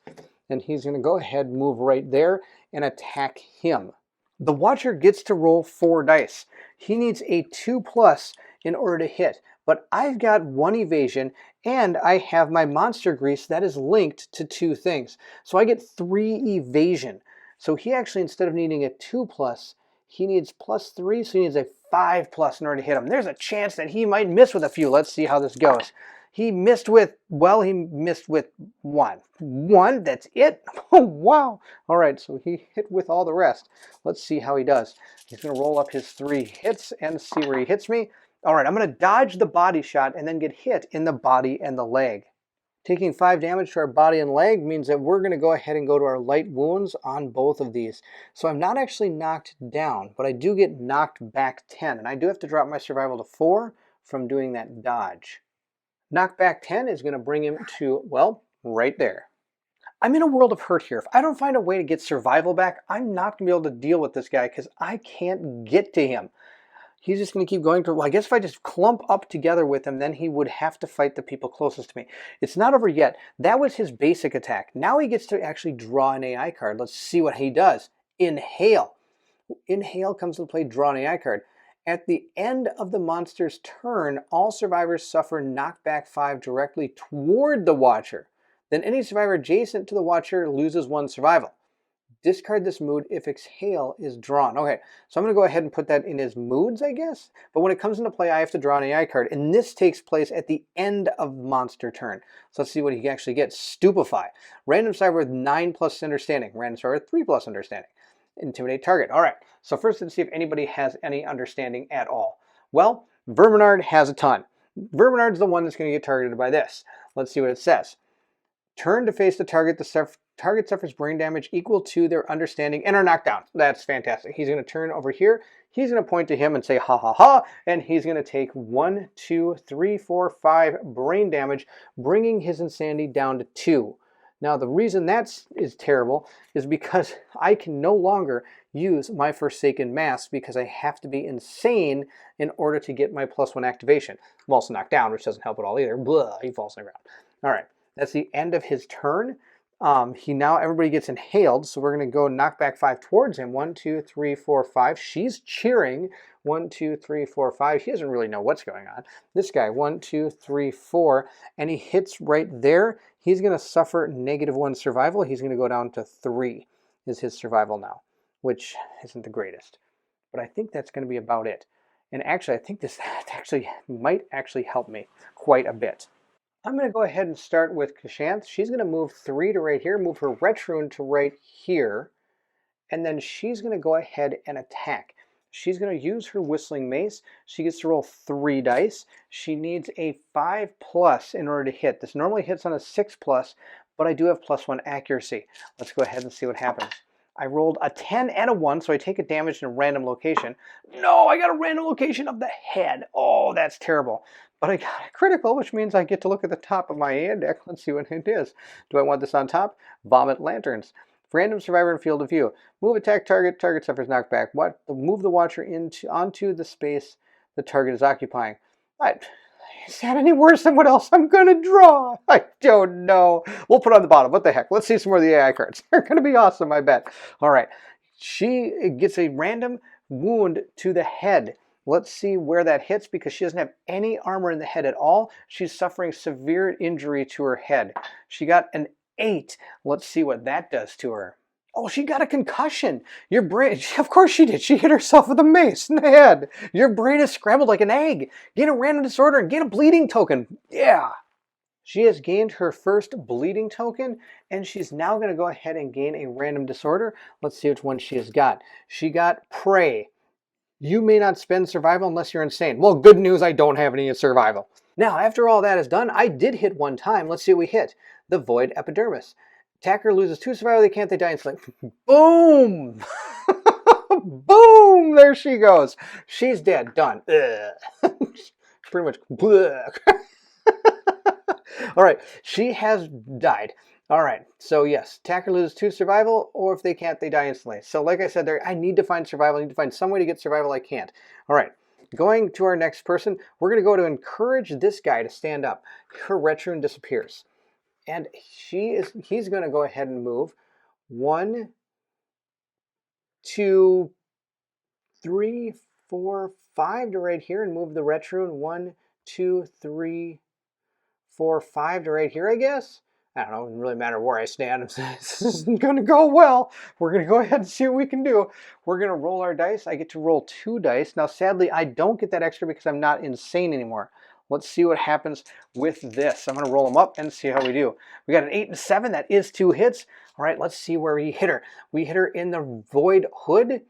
And he's going to go ahead and move right there and attack him. The Watcher gets to roll 4 dice. He needs a 2+ in order to hit. But I've got 1 evasion and I have my monster grease that is linked to 2 things. So I get 3 evasion. So he actually, instead of needing a 2+, he needs +3, so he needs a 5+ in order to hit him. There's a chance that he might miss with a few. Let's see how this goes. He missed with, well, he missed with 1. 1, that's it? Oh, wow. All right, so he hit with all the rest. Let's see how he does. He's going to roll up his 3 hits and see where he hits me. All right, I'm going to dodge the body shot and then get hit in the body and the leg. Taking 5 damage to our body and leg means that we're going to go ahead and go to our light wounds on both of these. So I'm not actually knocked down, but I do get knocked back 10. And I do have to drop my survival to 4 from doing that dodge. Knockback 10 is going to bring him to, well, right there. I'm in a world of hurt here. If I don't find a way to get survival back, I'm not going to be able to deal with this guy because I can't get to him. He's just going to keep going to, well, I guess if I just clump up together with him, then he would have to fight the people closest to me. It's not over yet. That was his basic attack. Now he gets to actually draw an AI card. Let's see what he does. Inhale. Inhale comes to play, draw an AI card. At the end of the monster's turn, all survivors suffer knockback 5 directly toward the Watcher. Then any survivor adjacent to the Watcher loses 1 survival. Discard this mood if exhale is drawn. Okay, so I'm going to go ahead and put that in his moods, I guess. But when it comes into play, I have to draw an AI card. And this takes place at the end of monster turn. So let's see what he actually gets. Stupefy. Random survivor with 9+ understanding. Random survivor with 3+ understanding. Intimidate target. All right, so first let's see if anybody has any understanding at all. Well, Verminard has a ton. Verminard's the one that's going to get targeted by this. Let's see what it says. Turn to face the target. The target suffers brain damage equal to their understanding and are knocked down. That's fantastic. He's going to turn over here. He's going to point to him and say, ha ha ha, and he's going to take 1, 2, 3, 4, 5 brain damage, bringing his insanity down to 2. Now, the reason that is terrible is because I can no longer use my Forsaken Mask because I have to be insane in order to get my +1 activation. I'm also knocked down, which doesn't help at all either. Blah, he falls on the ground. All right, that's the end of his turn. Everybody gets inhaled, so we're going to go knockback 5 towards him. 1, 2, 3, 4, 5. She's cheering. 1, 2, 3, 4, 5. He doesn't really know what's going on. This guy, 1, 2, 3, 4, and he hits right there. He's going to suffer -1 survival. He's going to go down to 3 is his survival now, which isn't the greatest. But I think that's going to be about it. And actually, I think this might help me quite a bit. I'm going to go ahead and start with Kashanth. She's going to move 3 to right here, move her Retroon to right here, and then she's going to go ahead and attack. She's going to use her Whistling Mace. She gets to roll 3 dice. She needs a 5+ in order to hit. This normally hits on a 6+, but I do have +1 accuracy. Let's go ahead and see what happens. I rolled a 10 and a 1, so I take a damage in a random location. No, I got a random location of the head. Oh, that's terrible. But I got a critical, which means I get to look at the top of my hand deck. Let's see what it is. Do I want this on top? Vomit Lanterns. Random survivor in field of view. Move attack target. Target suffers knockback. Move the Watcher onto the space the target is occupying. Is that any worse than what else I'm going to draw? I don't know. We'll put it on the bottom. What the heck? Let's see some more of the AI cards. They're going to be awesome, I bet. All right. She gets a random wound to the head. Let's see where that hits because she doesn't have any armor in the head at all. She's suffering severe injury to her head. She got an 8. Let's see what that does to her. Oh, she got a concussion. Your brain, of course she did. She hit herself with a mace in the head. Your brain is scrambled like an egg. Gain a random disorder and gain a bleeding token. Yeah. She has gained her first bleeding token, and she's now going to go ahead and gain a random disorder. Let's see which one she has got. She got Prey. You may not spend survival unless you're insane. Well, good news, I don't have any survival. Now, after all that is done, I did hit 1 time. Let's see what we hit. The Void Epidermis. Attacker loses 2 survival, they die instantly. Boom! Boom! There she goes. She's dead. Done. Pretty much. All right. She has died. All right. So yes, attacker loses 2 survival, or if they can't, they die instantly. So like I said, I need to find survival. I need to find some way to get survival. I can't. All right. Going to our next person, we're going to go to encourage this guy to stand up. Her Retroon disappears. And he's going to go ahead and move 1, 2, 3, 4, 5 to right here and move the Retroon 1, 2, 3, 4, 5 to right here, I guess. I don't know, it doesn't really matter where I stand. This isn't going to go well. We're going to go ahead and see what we can do. We're going to roll our dice. I get to roll 2 dice. Now, sadly, I don't get that extra because I'm not insane anymore. Let's see what happens with this. I'm going to roll them up and see how we do. We got an 8 and 7. That is 2 hits. All right, let's see where we hit her. We hit her in the Void Hood.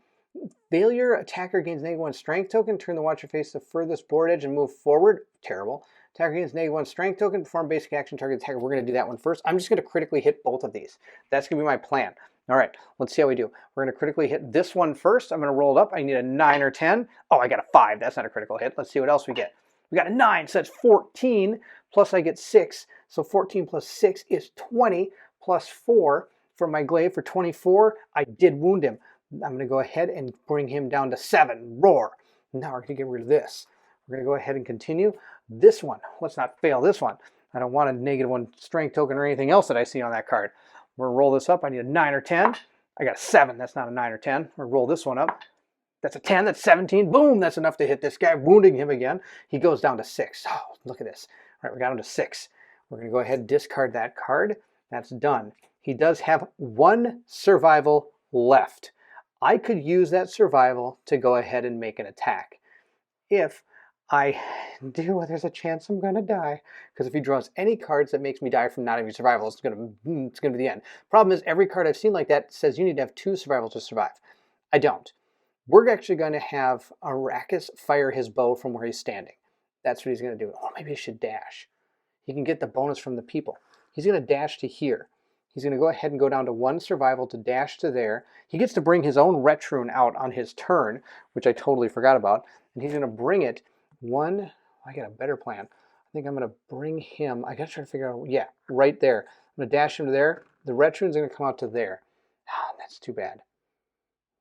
Failure. Attacker gains -1 strength token. Turn the Watcher face the furthest board edge and move forward. Terrible. Attacker gains -1 strength token. Perform basic action. Target attacker. We're going to do that one first. I'm just going to critically hit both of these. That's going to be my plan. All right, let's see how we do. We're going to critically hit this one first. I'm going to roll it up. I need a 9 or 10. Oh, I got a 5. That's not a critical hit. Let's see what else we get. We got a 9, so that's 14, plus I get 6, So 14 plus 6 is 20, plus 4 for my glaive for 24. I did wound him. I'm going to go ahead and bring him down to 7. Roar. Now we're going to get rid of this. We're going to go ahead and continue. This one, let's not fail this one. I don't want a -1 strength token or anything else that I see on that card. We're going to roll this up. I need a 9 or 10. I got a 7. That's not a 9 or 10. We'll roll this one up. That's a 10. That's 17. Boom. That's enough to hit this guy, wounding him again. He goes down to 6. Oh, look at this. All right, we got him to 6. We're going to go ahead and discard that card. That's done. He does have 1 survival left. I could use that survival to go ahead and make an attack. If I do, there's a chance I'm going to die. Because if he draws any cards that makes me die from not having survival, it's going to be the end. Problem is, every card I've seen like that says you need to have 2 survival to survive. I don't. We're actually going to have Arrakis fire his bow from where he's standing. That's what he's going to do. Oh, maybe he should dash. He can get the bonus from the people. He's going to dash to here. He's going to go ahead and go down to 1 survival to dash to there. He gets to bring his own Retrune out on his turn, which I totally forgot about. And he's going to bring it 1. I got a better plan. I think I'm going to bring him. I got to try to figure out. Yeah, right there. I'm going to dash him to there. The Retrune's going to come out to there. Oh, that's too bad.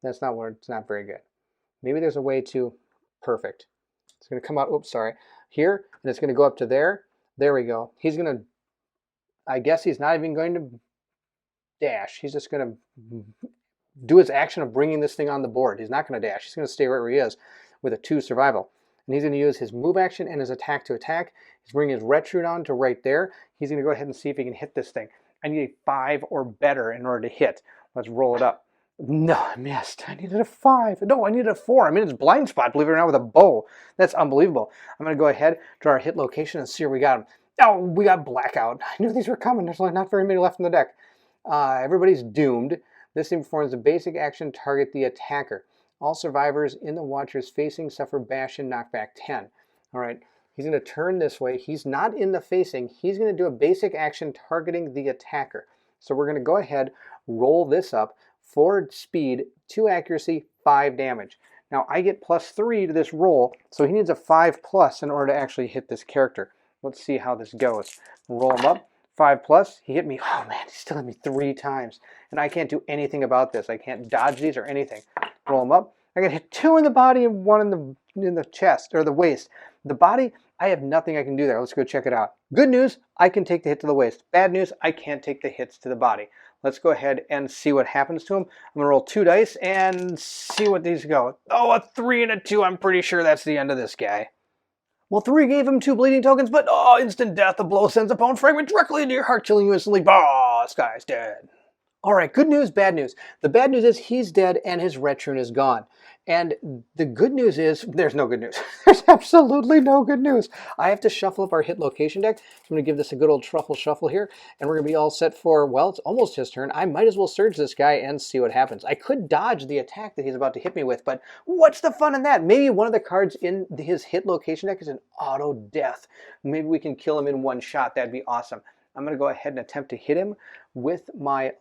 That's not where it's not very good. Maybe there's a way to. Perfect. It's going to come out. Oops, sorry. Here, and it's going to go up to there. There we go. He's going to. I guess he's not even going to dash. He's just going to do his action of bringing this thing on the board. He's not going to dash. He's going to stay right where he is with a 2 survival. And he's going to use his move action and his attack to attack. He's bringing his Retrune on to right there. He's going to go ahead and see if he can hit this thing. I need a 5 or better in order to hit. Let's roll it up. No, I missed. I needed a 5. No, I needed a 4. I'm in his blind spot, believe it or not, with a bow. That's unbelievable. I'm going to go ahead, draw our hit location, and see where we got him. Oh, we got Blackout. I knew these were coming. There's not very many left in the deck. Everybody's doomed. This thing performs a basic action, target the attacker. All survivors in the Watchers facing suffer bash and knockback 10. All right, he's going to turn this way. He's not in the facing. He's going to do a basic action targeting the attacker. So we're going to go ahead, roll this up. 4 speed, 2 accuracy, 5 damage. Now I get +3 to this roll, so he needs a 5+ in order to actually hit this character. Let's see how this goes. Roll him up. 5+. He hit me. Oh man, he still hit me 3 times. And I can't do anything about this. I can't dodge these or anything. Roll him up. I got hit 2 in the body and 1 in the chest or the waist. The body, I have nothing I can do there. Let's go check it out. Good news, I can take the hit to the waist. Bad news, I can't take the hits to the body. Let's go ahead and see what happens to him. I'm going to roll 2 dice and see what these go. Oh, a 3 and a 2. I'm pretty sure that's the end of this guy. Well, 3 gave him 2 bleeding tokens, but oh, instant death. The blow sends a bone fragment directly into your heart, killing you instantly. Oh, this guy's dead. All right, good news, bad news. The bad news is he's dead and his Retrune is gone. And the good news is there's no good news. There's absolutely no good news. I have to shuffle up our hit location deck. So I'm going to give this a good old truffle shuffle here. And we're going to be all set for, well, it's almost his turn. I might as well surge this guy and see what happens. I could dodge the attack that he's about to hit me with, but what's the fun in that? Maybe one of the cards in his hit location deck is an auto death. Maybe we can kill him in 1 shot. That'd be awesome. I'm going to go ahead and attempt to hit him with my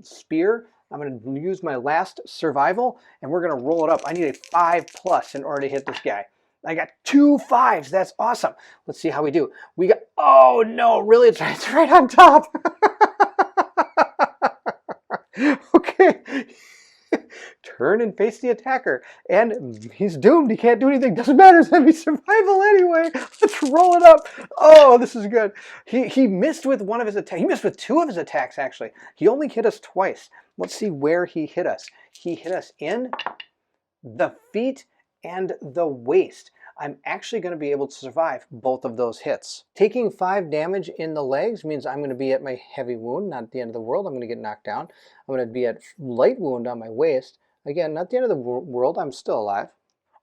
spear. I'm going to use my last survival, and we're going to roll it up. I need a 5+ in order to hit this guy. I got 2 5s. That's awesome. Let's see how we do. We got, oh no, really? It's right on top. Okay. Turn and face the attacker. And he's doomed. He can't do anything. Doesn't matter. It's heavy survival anyway. Let's roll it up. Oh, this is good. He missed with 1 of his attacks. He missed with 2 of his attacks, actually. He only hit us twice. Let's see where he hit us. He hit us in the feet and the waist. I'm actually going to be able to survive both of those hits. Taking 5 damage in the legs means I'm going to be at my heavy wound, not at the end of the world. I'm going to get knocked down. I'm going to be at light wound on my waist. Again, not the end of the world. I'm still alive.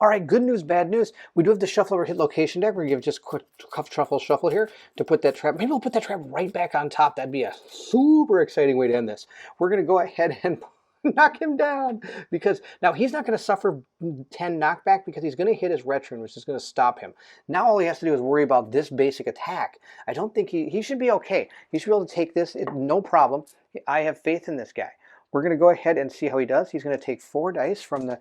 All right, good news, bad news. We do have to shuffle our hit location deck. We're going to give just a quick truffle shuffle here to put that trap. Maybe we'll put that trap right back on top. That'd be a super exciting way to end this. We're going to go ahead and knock him down, because now he's not going to suffer 10 knockback because he's going to hit his Retrune, which is going to stop him. Now all he has to do is worry about this basic attack. I don't think he should be okay. He should be able to take this, no problem. I have faith in this guy. We're going to go ahead and see how he does. He's going to take 4 dice from the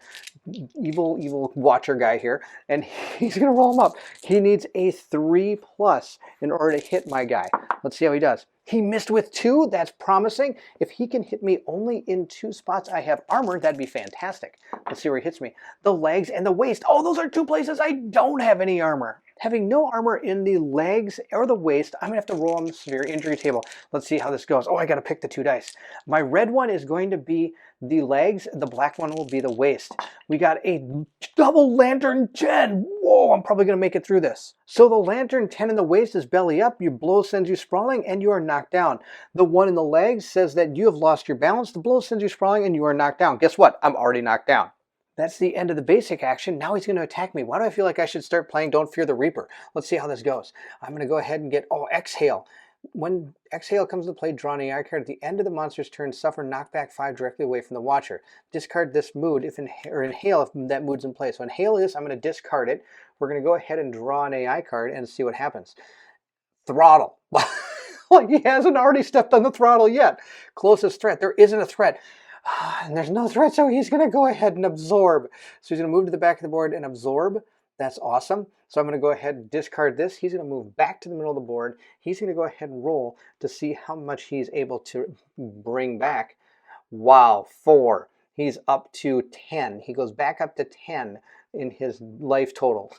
evil watcher guy here, and he's going to roll them up. He needs a 3+ in order to hit my guy. Let's see how he does. He missed with 2. That's promising. If he can hit me only in 2 spots I have armor, that'd be fantastic. Let's see where he hits me. The legs and the waist. Oh, those are 2 places I don't have any armor. Having no armor in the legs or the waist, I'm going to have to roll on the severe injury table. Let's see how this goes. Oh, I got to pick the 2 dice. My red one is going to be the legs. The black one will be the waist. We got a double lantern 10. Whoa, I'm probably going to make it through this. So the lantern 10 in the waist is belly up. Your blow sends you sprawling and you are knocked down. The one in the legs says that you have lost your balance. The blow sends you sprawling and you are knocked down. Guess what? I'm already knocked down. That's the end of the basic action. Now he's going to attack me. Why do I feel like I should start playing Don't Fear the Reaper? Let's see how this goes. I'm going to go ahead and get, Exhale. When Exhale comes into play, draw an AI card at the end of the monster's turn, suffer knockback 5 directly away from the watcher. Discard this mood or inhale if that mood's in play. So inhale is, I'm going to discard it. We're going to go ahead and draw an AI card and see what happens. Throttle. Like he hasn't already stepped on the throttle yet. Closest threat. There isn't a threat. And there's no threat, so he's going to go ahead and absorb. So he's going to move to the back of the board and absorb. That's awesome. So I'm going to go ahead and discard this. He's going to move back to the middle of the board. He's going to go ahead and roll to see how much he's able to bring back. Wow, 4. He's up to 10. He goes back up to 10 in his life total.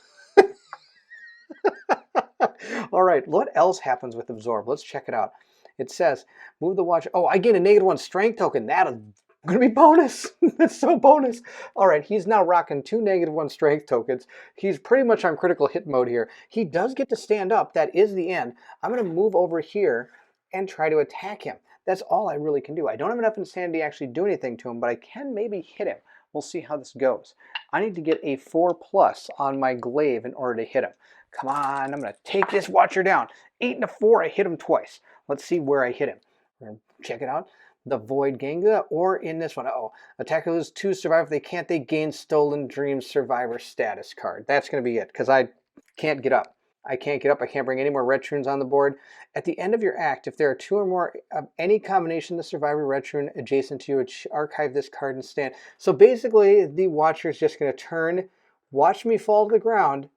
All right, what else happens with absorb? Let's check it out. It says, move the watcher. Oh, I get a -1 strength token. That'll going to be bonus. That's so bonus. All right, he's now rocking 2 -1 strength tokens. He's pretty much on critical hit mode here. He does get to stand up. That is the end. I'm going to move over here and try to attack him. That's all I really can do. I don't have enough insanity to actually do anything to him, but I can maybe hit him. We'll see how this goes. I need to get a 4+ on my glaive in order to hit him. Come on, I'm going to take this watcher down. 8 and a 4, I hit him twice. Let's see where I hit him. We're going to check it out. The Void Ganglia, or in this one, attackers 2 survive. If they can't, they gain Stolen Dreams Survivor status card. That's going to be it, because I can't get up. I can't get up. I can't bring any more red runes on the board. At the end of your act, if there are 2 or more of any combination of the Survivor red rune adjacent to you, archive this card and stand. So basically, the Watcher is just going to turn, watch me fall to the ground,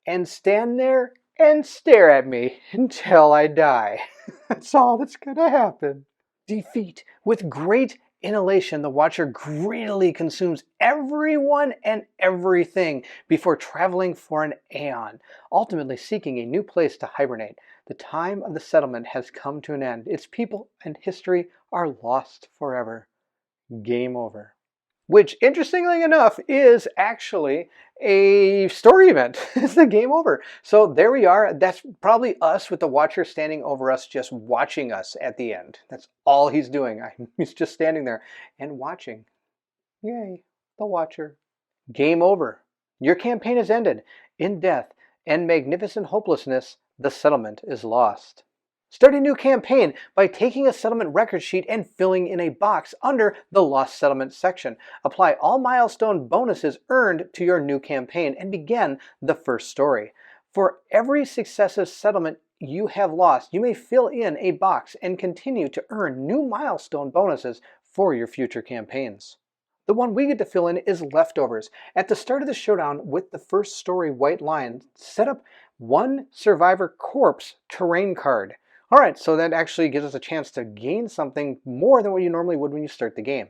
and stand there and stare at me until I die. That's all that's going to happen. Defeat. With great inhalation, the Watcher greedily consumes everyone and everything before traveling for an aeon, ultimately seeking a new place to hibernate. The time of the settlement has come to an end. Its people and history are lost forever. Game over. Which, interestingly enough, is actually a story event. It's the game over. So there we are. That's probably us with the Watcher standing over us, just watching us at the end. That's all he's doing. He's just standing there and watching. Yay, the Watcher. Game over. Your campaign has ended. In death and magnificent hopelessness, the settlement is lost. Start a new campaign by taking a settlement record sheet and filling in a box under the Lost Settlement section. Apply all milestone bonuses earned to your new campaign and begin the first story. For every successive settlement you have lost, you may fill in a box and continue to earn new milestone bonuses for your future campaigns. The one we get to fill in is Leftovers. At the start of the showdown with the first story White Lion, set up 1 Survivor Corpse terrain card. All right, so that actually gives us a chance to gain something more than what you normally would when you start the game.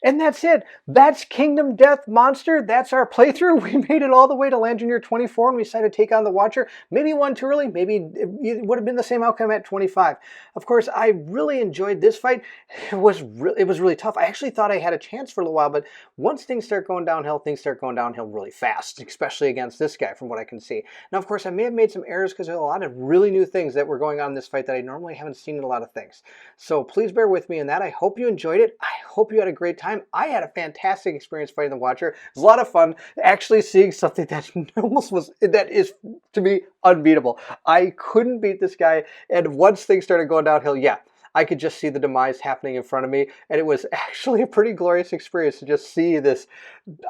And that's it. That's Kingdom Death Monster. That's our playthrough. We made it all the way to Lantern Year 24 and we decided to take on the Watcher. Maybe one too early. Maybe it would have been the same outcome at 25. Of course, I really enjoyed this fight. It was really tough. I actually thought I had a chance for a little while, but once things start going downhill really fast, especially against this guy from what I can see. Now, of course, I may have made some errors because there's a lot of really new things that were going on in this fight that I normally haven't seen in a lot of things. So please bear with me in that. I hope you enjoyed it. I hope you had a great time. I had a fantastic experience fighting the Watcher. It was a lot of fun actually seeing something that that is to me unbeatable. I couldn't beat this guy, and once things started going downhill, yeah, I could just see the demise happening in front of me, and it was actually a pretty glorious experience to just see this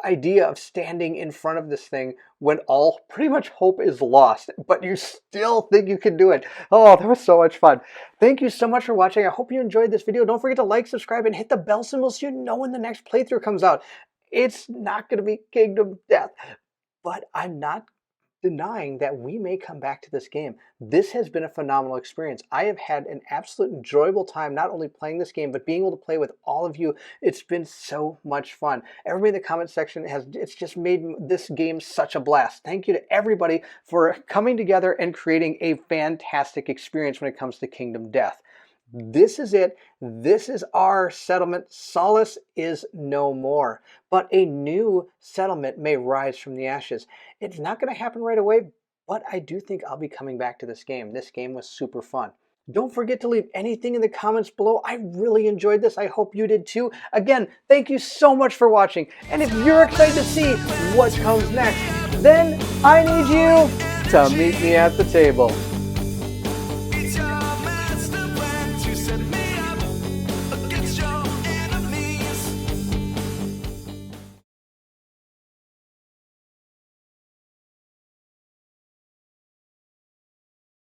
idea of standing in front of this thing when all pretty much hope is lost, but you still think you can do it. Oh, that was so much fun. Thank you so much for watching. I hope you enjoyed this video. Don't forget to like, subscribe, and hit the bell symbol so you know when the next playthrough comes out. It's not going to be Kingdom Death, but I'm not denying that we may come back to this game. This has been a phenomenal experience. I have had an absolute enjoyable time not only playing this game, but being able to play with all of you. It's been so much fun. Everybody in the comment section it's just made this game such a blast. Thank you to everybody for coming together and creating a fantastic experience when it comes to Kingdom Death. This is it. This is our settlement. Solace is no more. But a new settlement may rise from the ashes. It's not going to happen right away, but I do think I'll be coming back to this game. This game was super fun. Don't forget to leave anything in the comments below. I really enjoyed this. I hope you did too. Again, thank you so much for watching. And if you're excited to see what comes next, then I need you to meet me at the table.